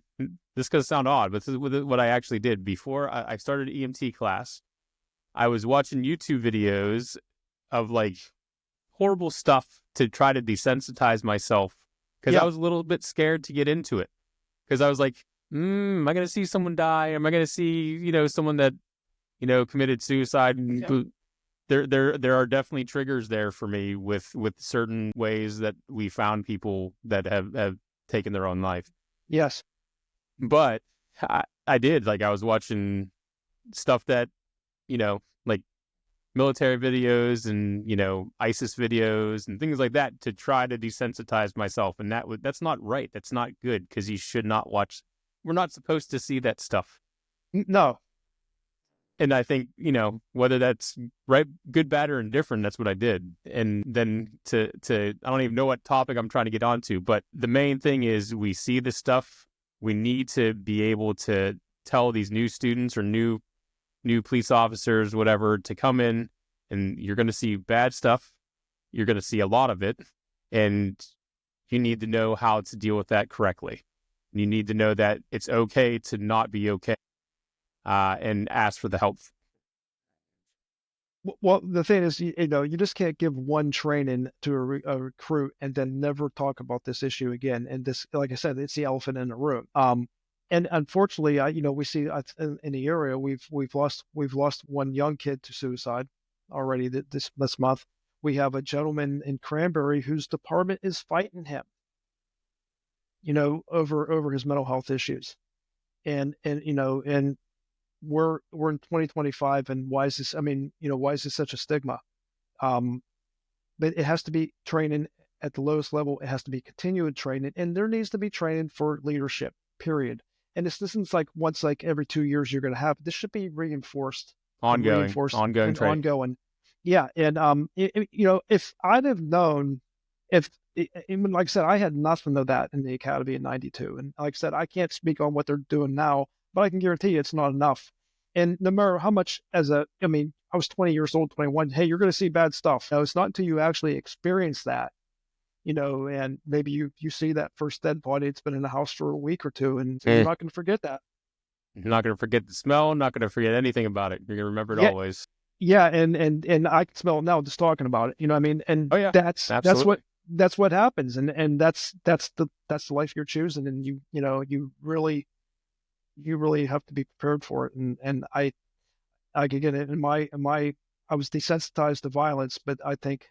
This going to sound odd, but this is what I actually did before I started EMT class. I was watching YouTube videos of like horrible stuff to try to desensitize myself because I Yeah, was a little bit scared to get into it because I was like, am I going to see someone die? Am I going to see, someone that, committed suicide? yeah, There are definitely triggers there for me with certain ways that we found people that have taken their own life. yes. But I did, like, I was watching stuff that, like military videos and, ISIS videos and things like that to try to desensitize myself. And that's not right. That's not good because you should not watch. We're not supposed to see that stuff. No, And I think, whether that's right, good, bad, or indifferent, that's what I did. And then I don't even know what topic I'm trying to get onto, but the main thing is we see this stuff. We need to be able to tell these new students or new police officers, whatever, to come in, and you're going to see bad stuff. You're going to see a lot of it, and you need to know how to deal with that correctly. You need to know that it's okay to not be okay, and ask for the help. well, the thing is, you just can't give one training to a recruit and then never talk about this issue again. And this, like I said, it's the elephant in the room. And unfortunately, we see in the area we've lost one young kid to suicide already this month. We have a gentleman in Cranberry whose department is fighting him, over his mental health issues, and we're in 2025, and why is this? I mean, why is this such a stigma? Um, but it has to be training at the lowest level. It has to be continued training, and there needs to be training for leadership. Period. And this isn't like once, like every 2 years you're going to have. This should be reinforced and reinforced Ongoing and training. ongoing. Yeah, and if I'd have known, if even like I said, I had nothing of that in the academy in '92, and like I said, I can't speak on what they're doing now, but I can guarantee you it's not enough. And no matter how much, I mean, I was 20 years old, 21. Hey, you're going to see bad stuff. It's not until you actually experience that, and maybe you see that first dead body. It's been in the house for a week or two, and you're not going to forget that. You're not going to forget the smell. Not going to forget anything about it. You're going to remember it Yeah, always. yeah, and I can smell it now just talking about it. You know what I mean? And Oh yeah, that's absolutely. what happens, and that's the life you're choosing, and you really have to be prepared for it. And I could get it in my I was desensitized to violence, but I think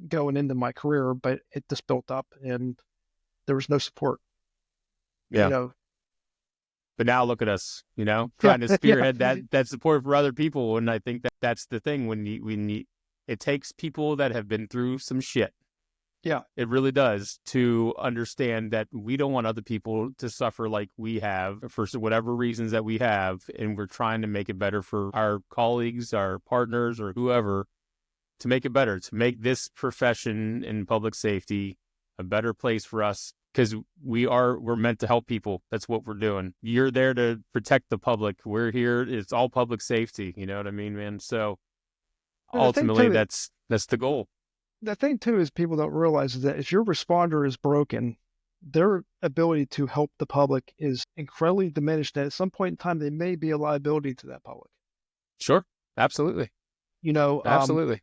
going into my career, but it just built up, and there was no support. You Yeah. know, But now look at us, yeah, trying to yeah, spearhead that support for other people. And I think that's the thing it takes people that have been through some shit. yeah. It really does, to understand that we don't want other people to suffer like we have for whatever reasons that we have. And we're trying to make it better for our colleagues, our partners, or whoever, to make it better, to make this profession in public safety a better place for us. Because we're meant to help people. That's what we're doing. You're there to protect the public. We're here. It's all public safety. You know what I mean, man? So And ultimately, that's the goal. the thing too is people don't realize is that if your responder is broken, their ability to help the public is incredibly diminished. And at some point in time, they may be a liability to that public. Sure. Absolutely. You know, Absolutely.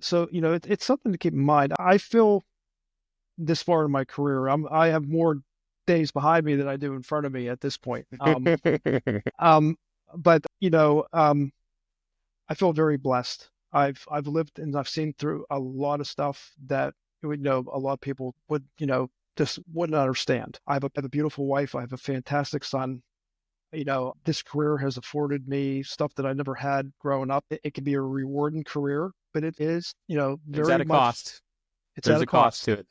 so it's something to keep in mind. I feel this far in my career, I have more days behind me than I do in front of me at this point. Um, but I feel very blessed. I've lived and I've seen through a lot of stuff that a lot of people would just wouldn't understand. I have a beautiful wife. I have a fantastic son. this career has afforded me stuff that I never had growing up. It can be a rewarding career, but it is, It's at very a much, cost. it's at There's a a cost cost. to it.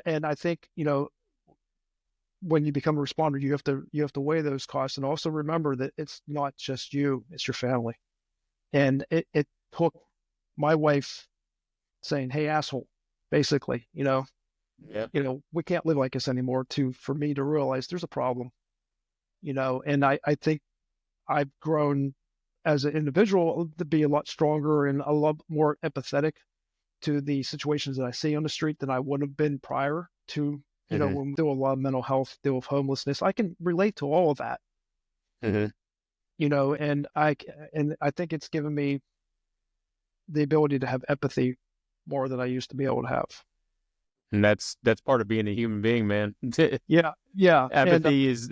And I think, when you become a responder, you have to weigh those costs and also remember that it's not just you, it's your family. And it took my wife saying, "Hey, asshole," basically, Yeah. we can't live like this anymore for me to realize there's a problem, and I think I've grown as an individual to be a lot stronger and a lot more empathetic to the situations that I see on the street than I would have been prior to, Hmm. when we do a lot of mental health, deal with homelessness. I can relate to all of that, Hmm. and I think it's given me the ability to have empathy more than I used to be able to have. And that's part of being a human being, man. Yeah, yeah, and Empathy it's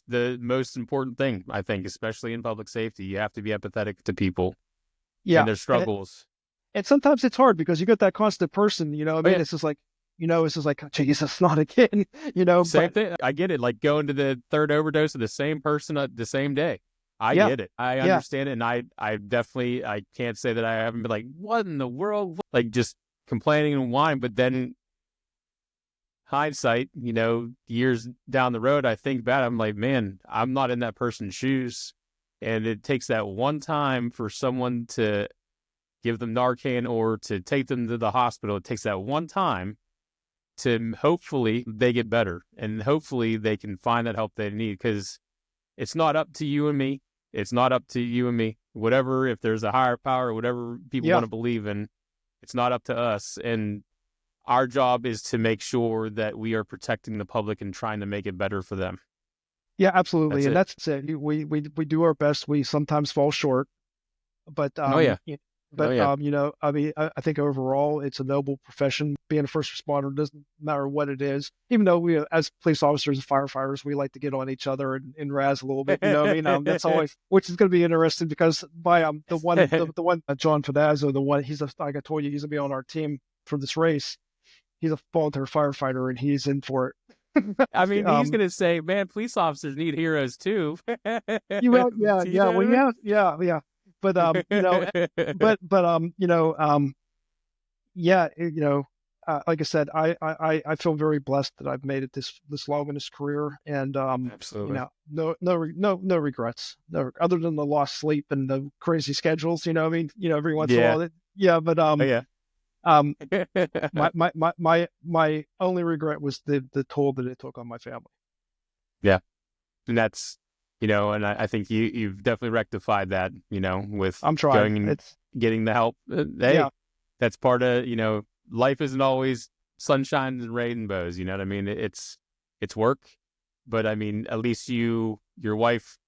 the most important thing, I think, especially in public safety. You have to be empathetic to people and yeah, their struggles. and sometimes it's hard because you get that constant person. I Oh mean, yeah, it's just like Jesus, not again. same But thing. I get it. Like going to the third overdose of the same person at the same day. I yeah, get it. I yeah, understand it, and I definitely I can't say that I haven't been like, what in the world? Like just complaining and whining. But then hindsight, years down the road, I think back, I'm like, man, I'm not in that person's shoes. And it takes that one time for someone to give them Narcan or to take them to the hospital. It takes that one time to hopefully they get better and hopefully they can find that help they need, because it's not up to you and me. It's not up to you and me. Whatever, if there's a higher power, whatever people yeah, want to believe in, it's not up to us. And our job is to make sure that we are protecting the public and trying to make it better for them. yeah, absolutely. That's And it. that's it. We do our best. We sometimes fall short, but Oh yeah. Oh but yeah. I mean, I think overall it's a noble profession. Being a first responder doesn't matter what it is. Even though we, as police officers and firefighters, we like to get on each other and razz a little bit. You know what I mean? That's always, which is going to be interesting because the one John Fedazzo, like I told you, he's gonna be on our team for this race. He's a volunteer firefighter and he's in for it. I mean, he's um, gonna say, "Man, police officers need heroes too." yeah, Do you yeah, know well, what yeah, yeah, yeah. But I mean? yeah, like I said, I feel very blessed that I've made it this long in this career, and Absolutely. no regrets, other than the lost sleep and the crazy schedules. What I mean, every once in a Yeah. while, yeah. But Oh yeah. um, my only regret was the toll that it took on my family. Yeah. And that's, and I think you've definitely rectified that, with I'm trying. going and It's getting the help. Yeah, Hey, that's part of, life isn't always sunshine and rainbows. You know what I mean? It's work, but I mean, at least your wife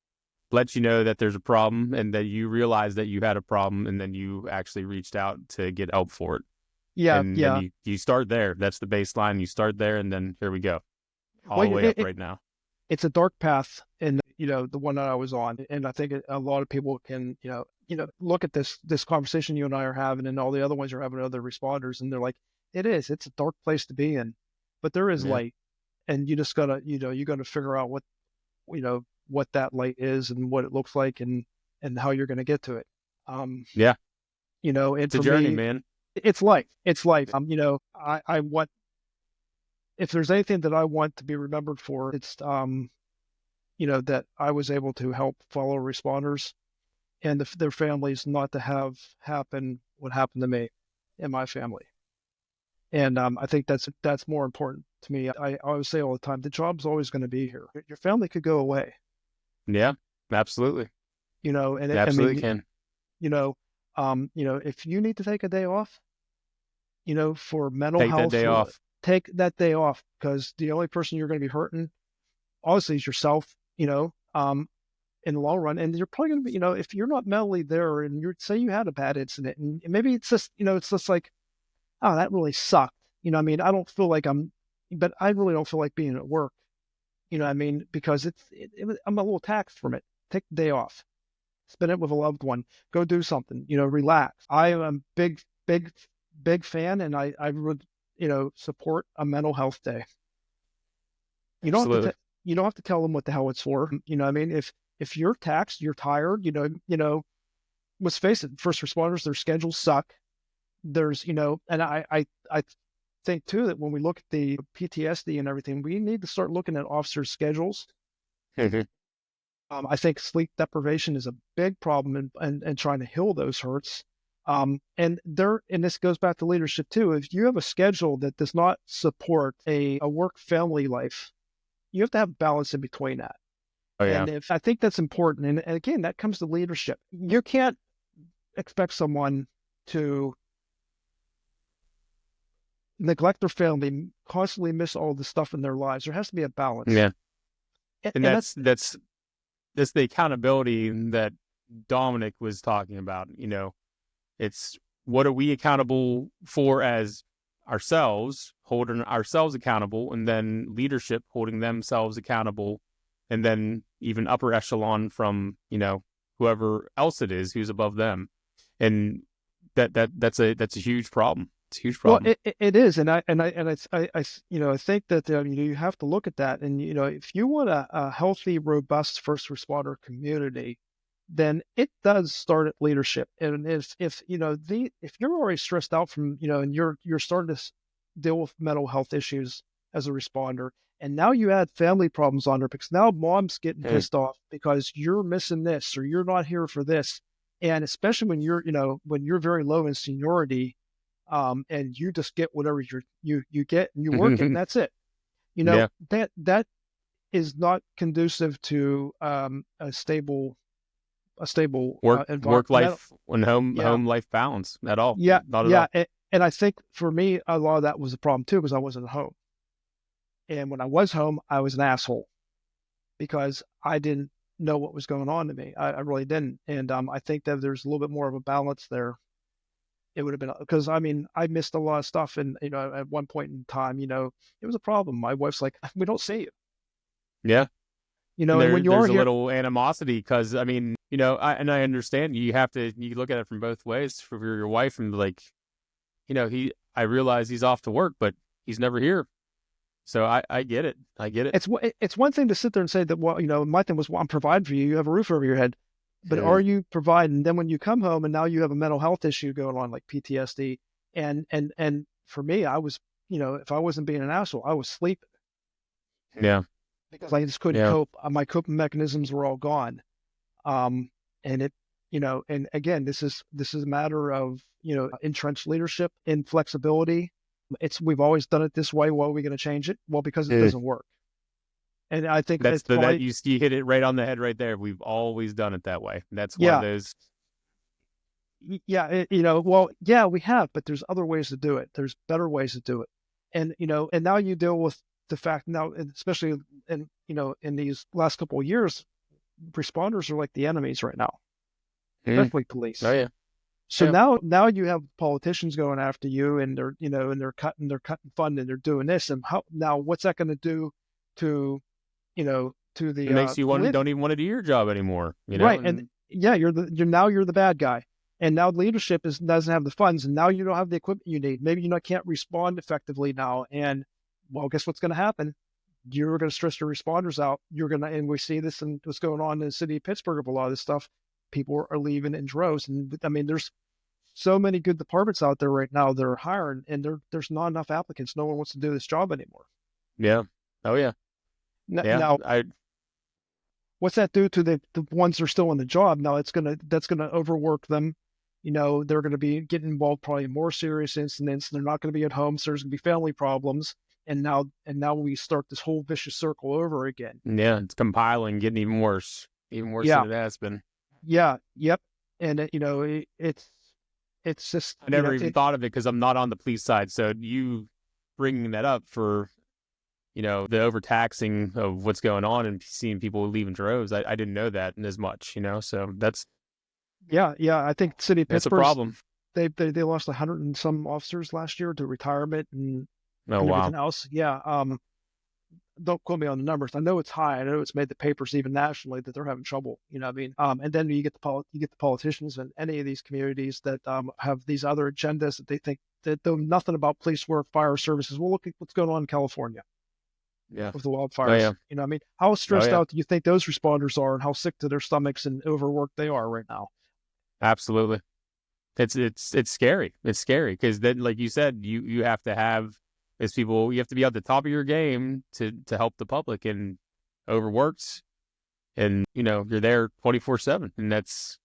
lets you know that there's a problem and that you realize that you had a problem and then you actually reached out to get help for it. yeah, And then yeah. you start there. That's the baseline. You start there and then here we go. All Well, the way up right now. it's a dark path in the one that I was on, and I think a lot of people can look at this conversation you and I are having, and all the other ones you're having with other responders, and they're like, it's a dark place to be in, but there is Yeah. light, and you just gotta you gotta figure out what that light is and what it looks like and how you're gonna get to it. Um, Yeah. and It's a for journey, me, man. it's life. It's life. I want, if there's anything that I want to be remembered for, it's that I was able to help fellow responders and their families not to have happen what happened to me and my family. And I think that's more important to me. I always say all the time, the job's always going to be here. Your family could go away, Yeah. Absolutely. and It I absolutely mean, can. if you need to take a day off, for mental Take that health, day off. take that day off because the only person you're going to be hurting, obviously, is yourself. In the long run. And you're probably going to be, if you're not mentally there and you say you had a bad incident and maybe it's just like, oh, that really sucked. I mean, I don't feel like but I really don't feel like being at work. I mean, because I'm a little taxed from it. Take the day off, spend it with a loved one, go do something, relax. I am a big fan and I would, support a mental health day. You don't have to, Absolutely. you don't have to tell them what the hell it's for. I mean, if you're taxed, you're tired, let's face it, first responders, their schedules suck. There's, and I think too that when we look at the PTSD and everything, we need to start looking at officers' schedules. Mhm. I think sleep deprivation is a big problem and trying to heal those hurts. And this goes back to leadership too. If you have a schedule that does not support a work family life, you have to have balance in between that. Oh yeah. And if I think that's important, and again, that comes to leadership. You can't expect someone to neglect their family, constantly miss all the stuff in their lives. There has to be a balance. Yeah. And And that's the accountability that Dominic was talking about. It's what are we accountable for as ourselves, holding ourselves accountable, and then leadership holding themselves accountable, and then even upper echelon from, whoever else it is who's above them. And that's a huge problem. It's a huge well, problem. it is, and I think that you have to look at that, and if you want a healthy, robust first responder community, then it does start at leadership. And if you're already stressed out from and you're starting to deal with mental health issues as a responder, and now you add family problems on her because now mom's getting Mm. pissed off because you're missing this or you're not here for this, and especially when you're very low in seniority, and you just get whatever you get and you work it and that's it. Yeah. That is not conducive to a stable Work environment. life and Yeah, home life balance at all. yeah, Not at yeah. all. And I think for me, a lot of that was a problem too because I wasn't home. And when I was home, I was an asshole because I didn't know what was going on to me. I really didn't. And I think that there's a little bit more of a balance there. It would have been because I mean I missed a lot of stuff, and at one point in time, it was a problem. My wife's like, we don't see you, Yeah. And and when you are there's a here, little animosity because I mean, I understand you look at it from both ways for your wife and like, I realize he's off to work, but he's never here. So I get it. I get it. it's one thing to sit there and say that, well, my thing was, well, I'm providing for you. You have a roof over your head, but Mm. are you providing? Then when you come home and now you have a mental health issue going on like PTSD, and for me, I was, if I wasn't being an asshole, I was sleeping Yeah. because I just couldn't Yeah. cope. My coping mechanisms were all gone. Um, and it, and again, this is a matter of, entrenched leadership and flexibility. We've always done it this way. Why are we going to change it? Well, because it Mm. doesn't work. And I think That's it's that probably, you hit it right on the head right there. We've always done it that way. That's one of yeah, those. yeah, well, yeah, we have, but there's other ways to do it. There's better ways to do it. And, and now you deal with the fact now, especially in these last couple of years, responders are like the enemies right now, Mm. especially Oh police. yeah. So Yeah. now you have politicians going after you, and they're cutting funding, they're doing this, and how now what's that going to do to to It makes you don't even want to do your job anymore. right? And And yeah, you're the bad guy, and now leadership doesn't have the funds, and now you don't have the equipment you need. Maybe you can't respond effectively now, and well, guess what's going to happen? You're going to stress your responders out. And we see this and what's going on in the city of Pittsburgh of a lot of this stuff. People are leaving in droves, and I mean, there's so many good departments out there right now that are hiring, and there's not enough applicants. No one wants to do this job anymore. yeah. Oh yeah. Yeah. Now, I what's that do to the ones that are still in the job? Now, that's gonna overwork them. They're going to be getting involved probably in more serious incidents. They're not going to be at home, so there's going to be family problems. And now we start this whole vicious circle over again. Yeah, it's compiling, getting even worse Yeah, than it has been. yeah, yep. And it's just I never even thought of it because I'm not on the police side. So you bringing that up for, the overtaxing of what's going on and seeing people leaving droves, I didn't know that as much, So yeah. I think city of that's a Pittsburgh, problem. they lost 100 and some officers last year to retirement Oh and wow. everything else. Yeah. Don't quote me on the numbers. I know it's high. I know it's made the papers even nationally that they're having trouble. I mean, and then you get the politicians in any of these communities that have these other agendas that they think that know nothing about police work, fire services. Well, look at what's going on in California. Yeah. of the Oh wildfires. yeah. You know, I mean, how Oh stressed yeah. out do you think those responders are, and how sick to their stomachs and overworked they are right now? Absolutely. It's scary. It's scary because then, like you said, you have to have as people, you have to be at the top of your game to help the public, and overworked, and you're there 24/7, and that's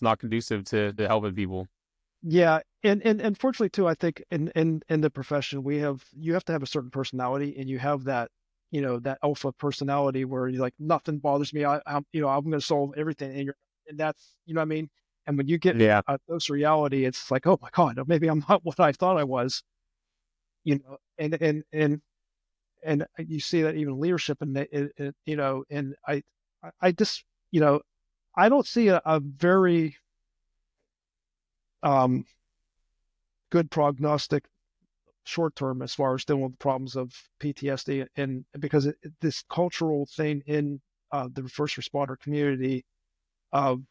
not conducive to helping people. Yeah, and fortunately too, I think in the profession you have to have a certain personality, and you have that that alpha personality where you're like nothing bothers me. I'm going to solve everything, and that's what I mean. And when you get Yeah. a dose of reality, it's like, oh my god, maybe I'm not what I thought I was. And you see that even in leadership, and and I just I don't see a very um good prognostic short term as far as dealing with the problems of PTSD, and because this cultural thing in the first responder community of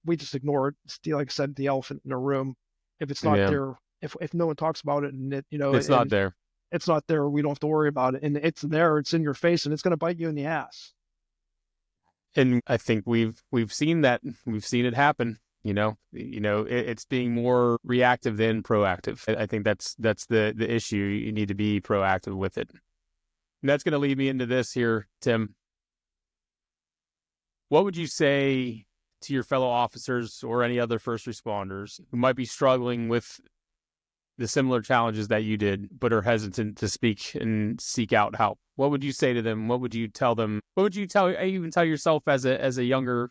we just ignore it. It's like I said, the elephant in the room. If it's not Yeah. there, if no one talks about it, and It's not and there. it's not there, we don't have to worry about it. And it's there, it's in your face, and it's going to bite you in the ass. And I think we've seen that. We've seen it happen. It's being more reactive than proactive. I think that's the issue. You need to be proactive with it. And that's going to lead me into this here, Tim. What would you say to your fellow officers or any other first responders who might be struggling with the similar challenges that you did, but are hesitant to speak and seek out help? What would you say to them? What would you tell them? What would you even tell yourself as a younger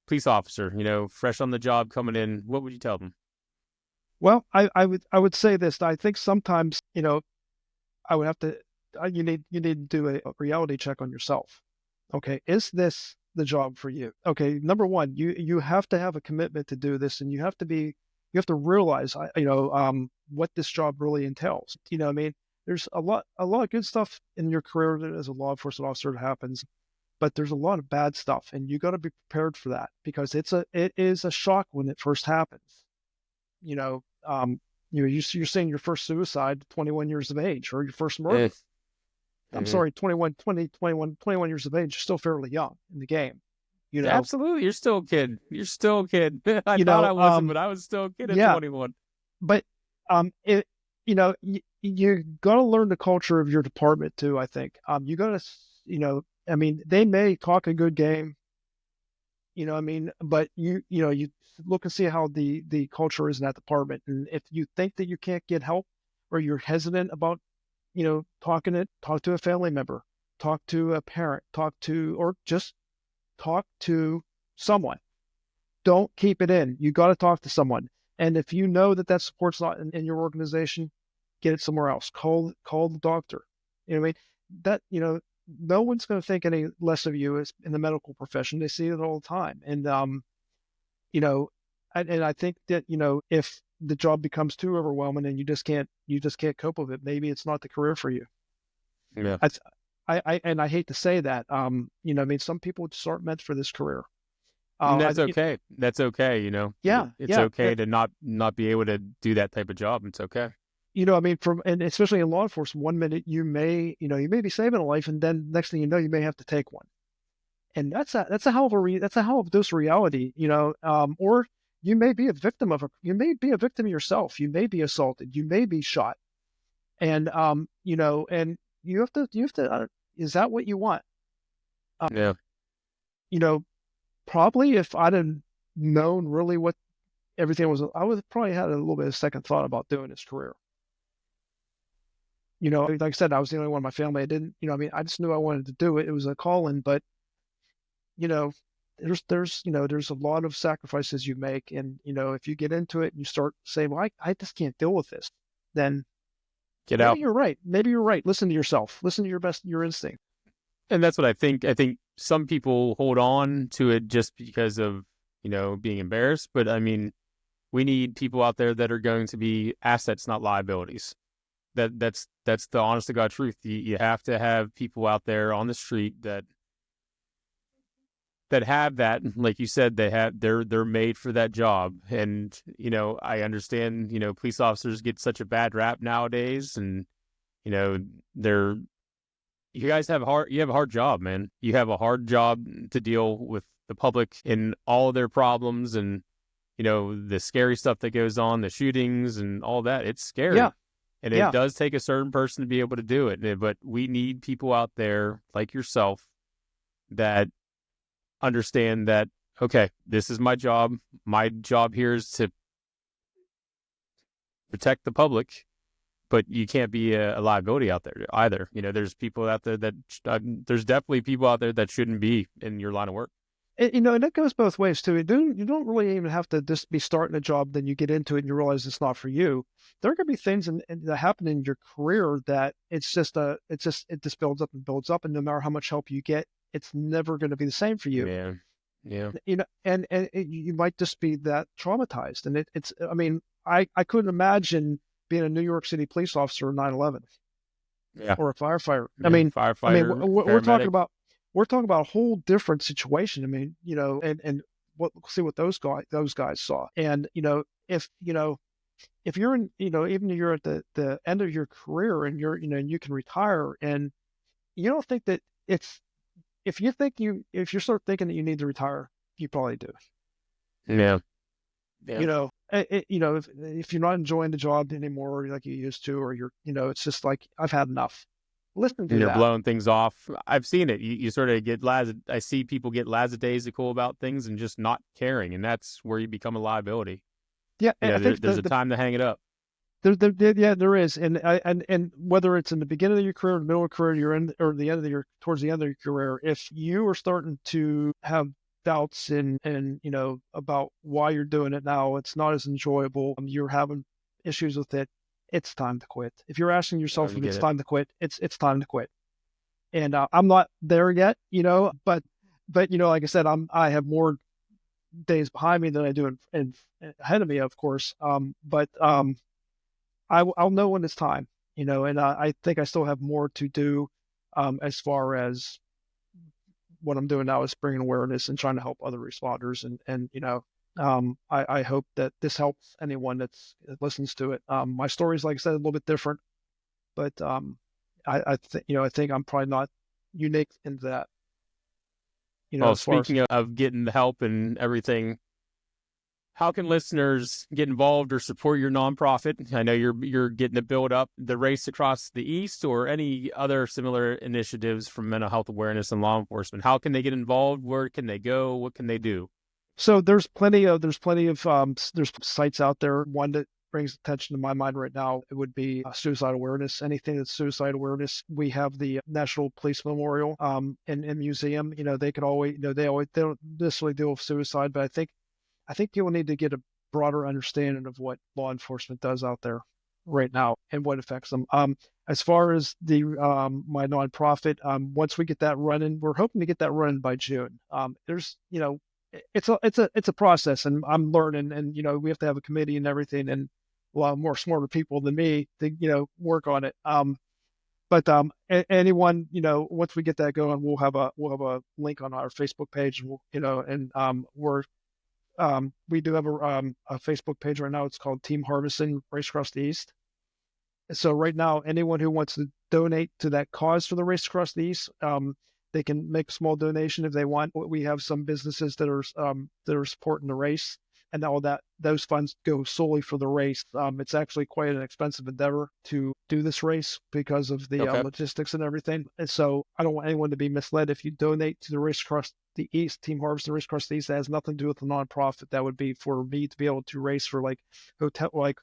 police officer, fresh on the job coming in? What would you tell them? Well, I would say this. I think sometimes I would have to. You need to do a reality check on yourself. Okay, is this the job for you? Okay, number one, you have to have a commitment to do this, and you have to realize what this job really entails. I mean, there's a lot of good stuff in your career that as a law enforcement officer that happens, but there's a lot of bad stuff, and you got to be prepared for that because it is a shock when it first happens. You know, um, you're seeing your first suicide at 21 years of age, or your first murder. Yes. I'm Mhm. sorry, 21 years of age, you're still fairly young in the game. You know, Absolutely. You're still a kid. You're still a kid. I you thought know, I wasn't, but I was still a kid at yeah, 21. but it, you got to learn the culture of your department too. I think you got to, I mean, they may talk a good game, I mean, but you look and see how the culture is in that department, and if you think that you can't get help, or you're hesitant about talk to a family member, talk to a parent, or just talk to someone. Don't keep it in. You got to talk to someone. And if you know that that support's not in your organization, get it somewhere else. Call the doctor. You know what I mean? That no one's going to think any less of you as in the medical profession. They see it all the time. And you know, and I think that if the job becomes too overwhelming and you just can't cope with it, maybe it's not the career for you. Yeah. I, and I hate to say that. I mean, some people just aren't meant for this career. And I, that's okay. That's okay. yeah, It's yeah. okay to not be able to do that type of job. It's okay. I mean, and especially in law enforcement, one minute you may be saving a life, and then next thing you know, you may have to take one, and that's a hell of that's a hell of a dose of reality, or you may be a victim yourself, you may be assaulted, you may be shot, and and you have to, is that what you want? Um, Yeah. you know, Probably if I'd have known really what everything was, I would have probably had a little bit of second thought about doing this career. Like I said, I was the only one in my family. I didn't, I mean, I just knew I wanted to do it. It was a calling, but you know, there's a lot of sacrifices you make, and if you get into it and you start saying, "Well, I just can't deal with this," then Get maybe out. you're right. Maybe you're right. Listen to yourself. Listen to your instinct. And that's what I think. I think some people hold on to it just because of, being embarrassed. But I mean, we need people out there that are going to be assets, not liabilities. That's the honest to God truth. You have to have people out there on the street that have that, like you said, they're made for that job. And I understand, police officers get such a bad rap nowadays, and you know they're you guys you have a hard job, man. You have a hard job to deal with the public and all of their problems and, the scary stuff that goes on, the shootings and all that. It's Yeah, scary. And it yeah. does take a certain person to be able to do it. But we need people out there like yourself that understand that, okay, this is my job. My job here is to protect the public, but you can't be a liability out there either. There's people out there that there's definitely people out there that shouldn't be in your line of work. And it goes both ways too. You don't really even have to just be starting a job, then you get into it and you realize it's not for you. There are going to be things that happen in your career that it just builds up and builds up, and no matter how much help you get, it's never going to be the same for you. Yeah. Yeah. You might just be that traumatized, and it's. I mean, I couldn't imagine being a New York City police officer in 9/11 Yeah. or a firefighter. Yeah. I mean, Firefighter, we're talking paramedic. about a whole different situation. I mean, and see what those guys saw. And if you're in, even if you're at the end of your career and and you can retire, and you don't think that it's if you start thinking that you need to retire, you probably do. Yeah. Yeah. If you're not enjoying the job anymore like you used to, or it's just like, I've had enough. Listen And to you're that. blowing things off. I've seen it. You sort of get I see people get lackadaisical about things and just not caring. And that's where you become a liability. Yeah, I think There's a time to hang it up. yeah, there is, and whether it's in the beginning of your career, the middle of your career, you're in, or the end of your towards the end of your career, if you are starting to have doubts and about why you're doing it now, it's not as enjoyable. You're having issues with it. It's time to quit. If you're asking yourself You if get it's it. time to quit, it's time to quit. And I'm not there yet, but like I said, I have more days behind me than I do in ahead of me, of course. But I'll know when it's time, and I think I still have more to do, as far as what I'm doing now is bringing awareness and trying to help other responders. I hope that this helps anyone that listens to it. My story is, like I said, a little bit different, but I think I'm probably not unique in that, Well, as far as. speaking of getting the help and everything, how can listeners get involved or support your nonprofit? I know you're getting to build up the race across the East or any other similar initiatives from mental health awareness and law enforcement. How can they get involved? Where can they go? What can they do? So there's sites out there. One that brings attention to my mind right now, it would be suicide awareness. Anything that's suicide awareness. We have the National Police Memorial and museum. They could always, they don't necessarily deal with suicide, but I think people need to get a broader understanding of what law enforcement does out there right now and what affects them. As far as the my nonprofit, once we get that running, we're hoping to get that running by June. There's it's a process, and I'm learning, and we have to have a committee and everything, and a lot more smarter people than me to work on it. Anyone, once we get that going, we'll have a link on our Facebook page, and we do have a Facebook page right now. It's called Team Harvison Race Across the East. So right now, anyone who wants to donate to that cause for the Race Across the East, they can make a small donation if they want. We have some businesses that are supporting the race, and all those funds go solely for the race. It's actually quite an expensive endeavor to do this race because of the Okay. logistics and everything. And so I don't want anyone to be misled. If you donate to the Race Across the East, Team Harvest, Race Across the East, that has nothing to do with the nonprofit. That would be for me to be able to race for like hotel, like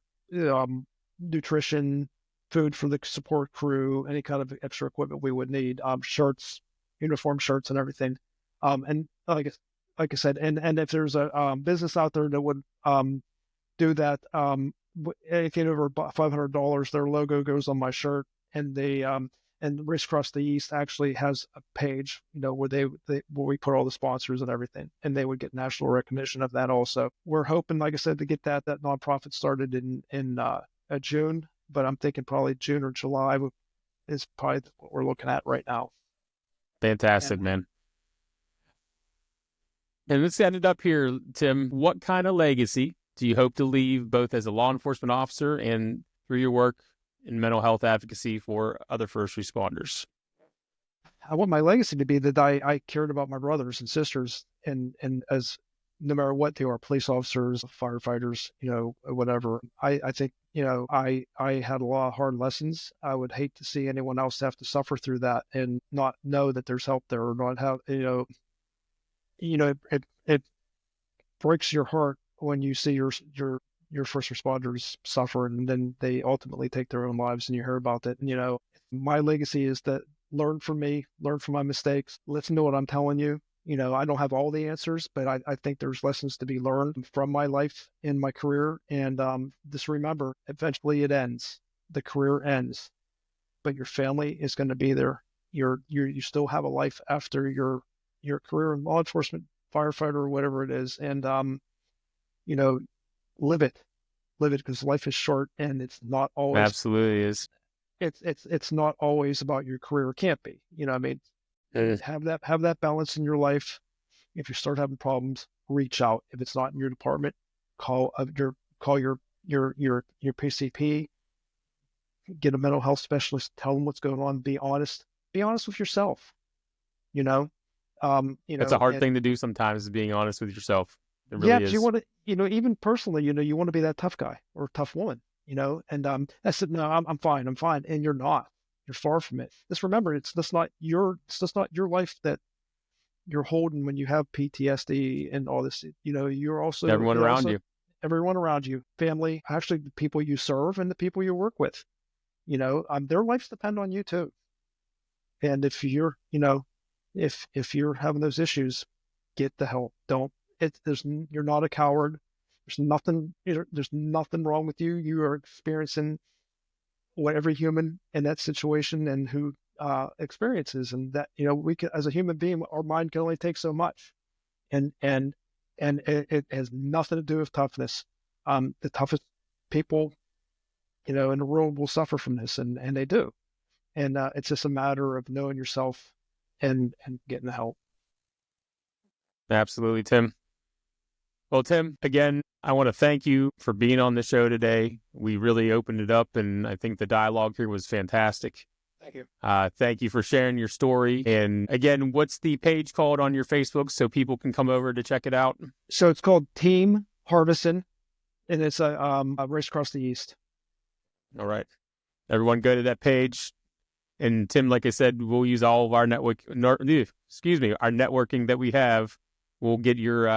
nutrition, food for the support crew, any kind of extra equipment we would need, shirts, uniform shirts, and everything. And like I said, and if there's a business out there that would do that, anything over $500, their logo goes on my shirt, and and Race Across the East actually has a page, where where we put all the sponsors and everything, and they would get national recognition of that also. We're hoping, like I said, to get that nonprofit started in June, but I'm thinking probably June or July is probably what we're looking at right now. Fantastic, And man. And let's end it up here, Tim. What kind of legacy do you hope to leave both as a law enforcement officer and through your work in mental health advocacy for other first responders? I want my legacy to be that I cared about my brothers and sisters, and as no matter what they are, police officers, firefighters, whatever. I think, I had a lot of hard lessons. I would hate to see anyone else have to suffer through that and not know that there's help there, or not have, it breaks your heart when you see your first responders suffer, and then they ultimately take their own lives, and you hear about that. And, my legacy is that learn from me, learn from my mistakes, listen to what I'm telling you. I don't have all the answers, but I think there's lessons to be learned from my life and my career. And just remember, eventually it ends. The career ends, but your family is going to be there. You still have a life after your career in law enforcement, firefighter, or whatever it is. And live it, because life is short, and it's not always. Absolutely is. It's not always about your career. It can't be. I mean, have that balance in your life. If you start having problems, reach out. If it's not in your department, call your PCP, get a mental health specialist, tell them what's going on. Be honest with yourself. It's a hard thing to do sometimes, is being honest with yourself. It really yeah, is. because you want to, even personally, you want to be that tough guy or tough woman, and I said, no, I'm fine, and you're not. You're far from it. Just remember, it's just not your life that you're holding when you have PTSD and all this. You're also Everyone around you. Everyone around you, family, actually the people you serve and the people you work with. Their lives depend on you too. And if you're, if you're having those issues, get the help. You're not a coward. There's nothing wrong with you. You are experiencing what every human in that situation and who experiences, and that, we can, as a human being, our mind can only take so much, and it has nothing to do with toughness. The toughest people, in the world will suffer from this, and they do. And it's just a matter of knowing yourself and getting the help. Absolutely, Tim. Well, Tim, again, I want to thank you for being on the show today. We really opened it up, and I think the dialogue here was fantastic. Thank you. Thank you for sharing your story. And again, what's the page called on your Facebook so people can come over to check it out? So it's called Team Harvison, and it's a race across the East. All right. Everyone go to that page. And Tim, like I said, we'll use all of our our networking that we have. We'll get your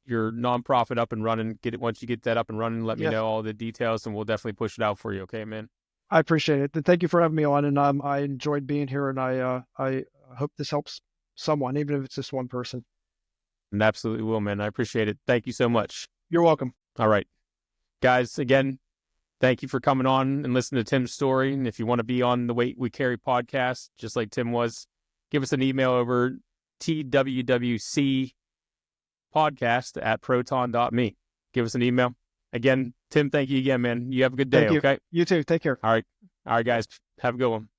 nonprofit up and running. Once you get that up and running, let me know all the details, and we'll definitely push it out for you. Okay, man? I appreciate it. And thank you for having me on. And I enjoyed being here, and I hope this helps someone, even if it's just one person. And absolutely will, man. I appreciate it. Thank you so much. You're welcome. All right. Guys, again, thank you for coming on and listening to Tim's story. And if you want to be on the Weight We Carry podcast, just like Tim was, give us an email over twwc.podcast@proton.me. Give us an email. Again, Tim, thank you again, man. You have a good day, okay? You too. Take care. All right. All right, guys. Have a good one.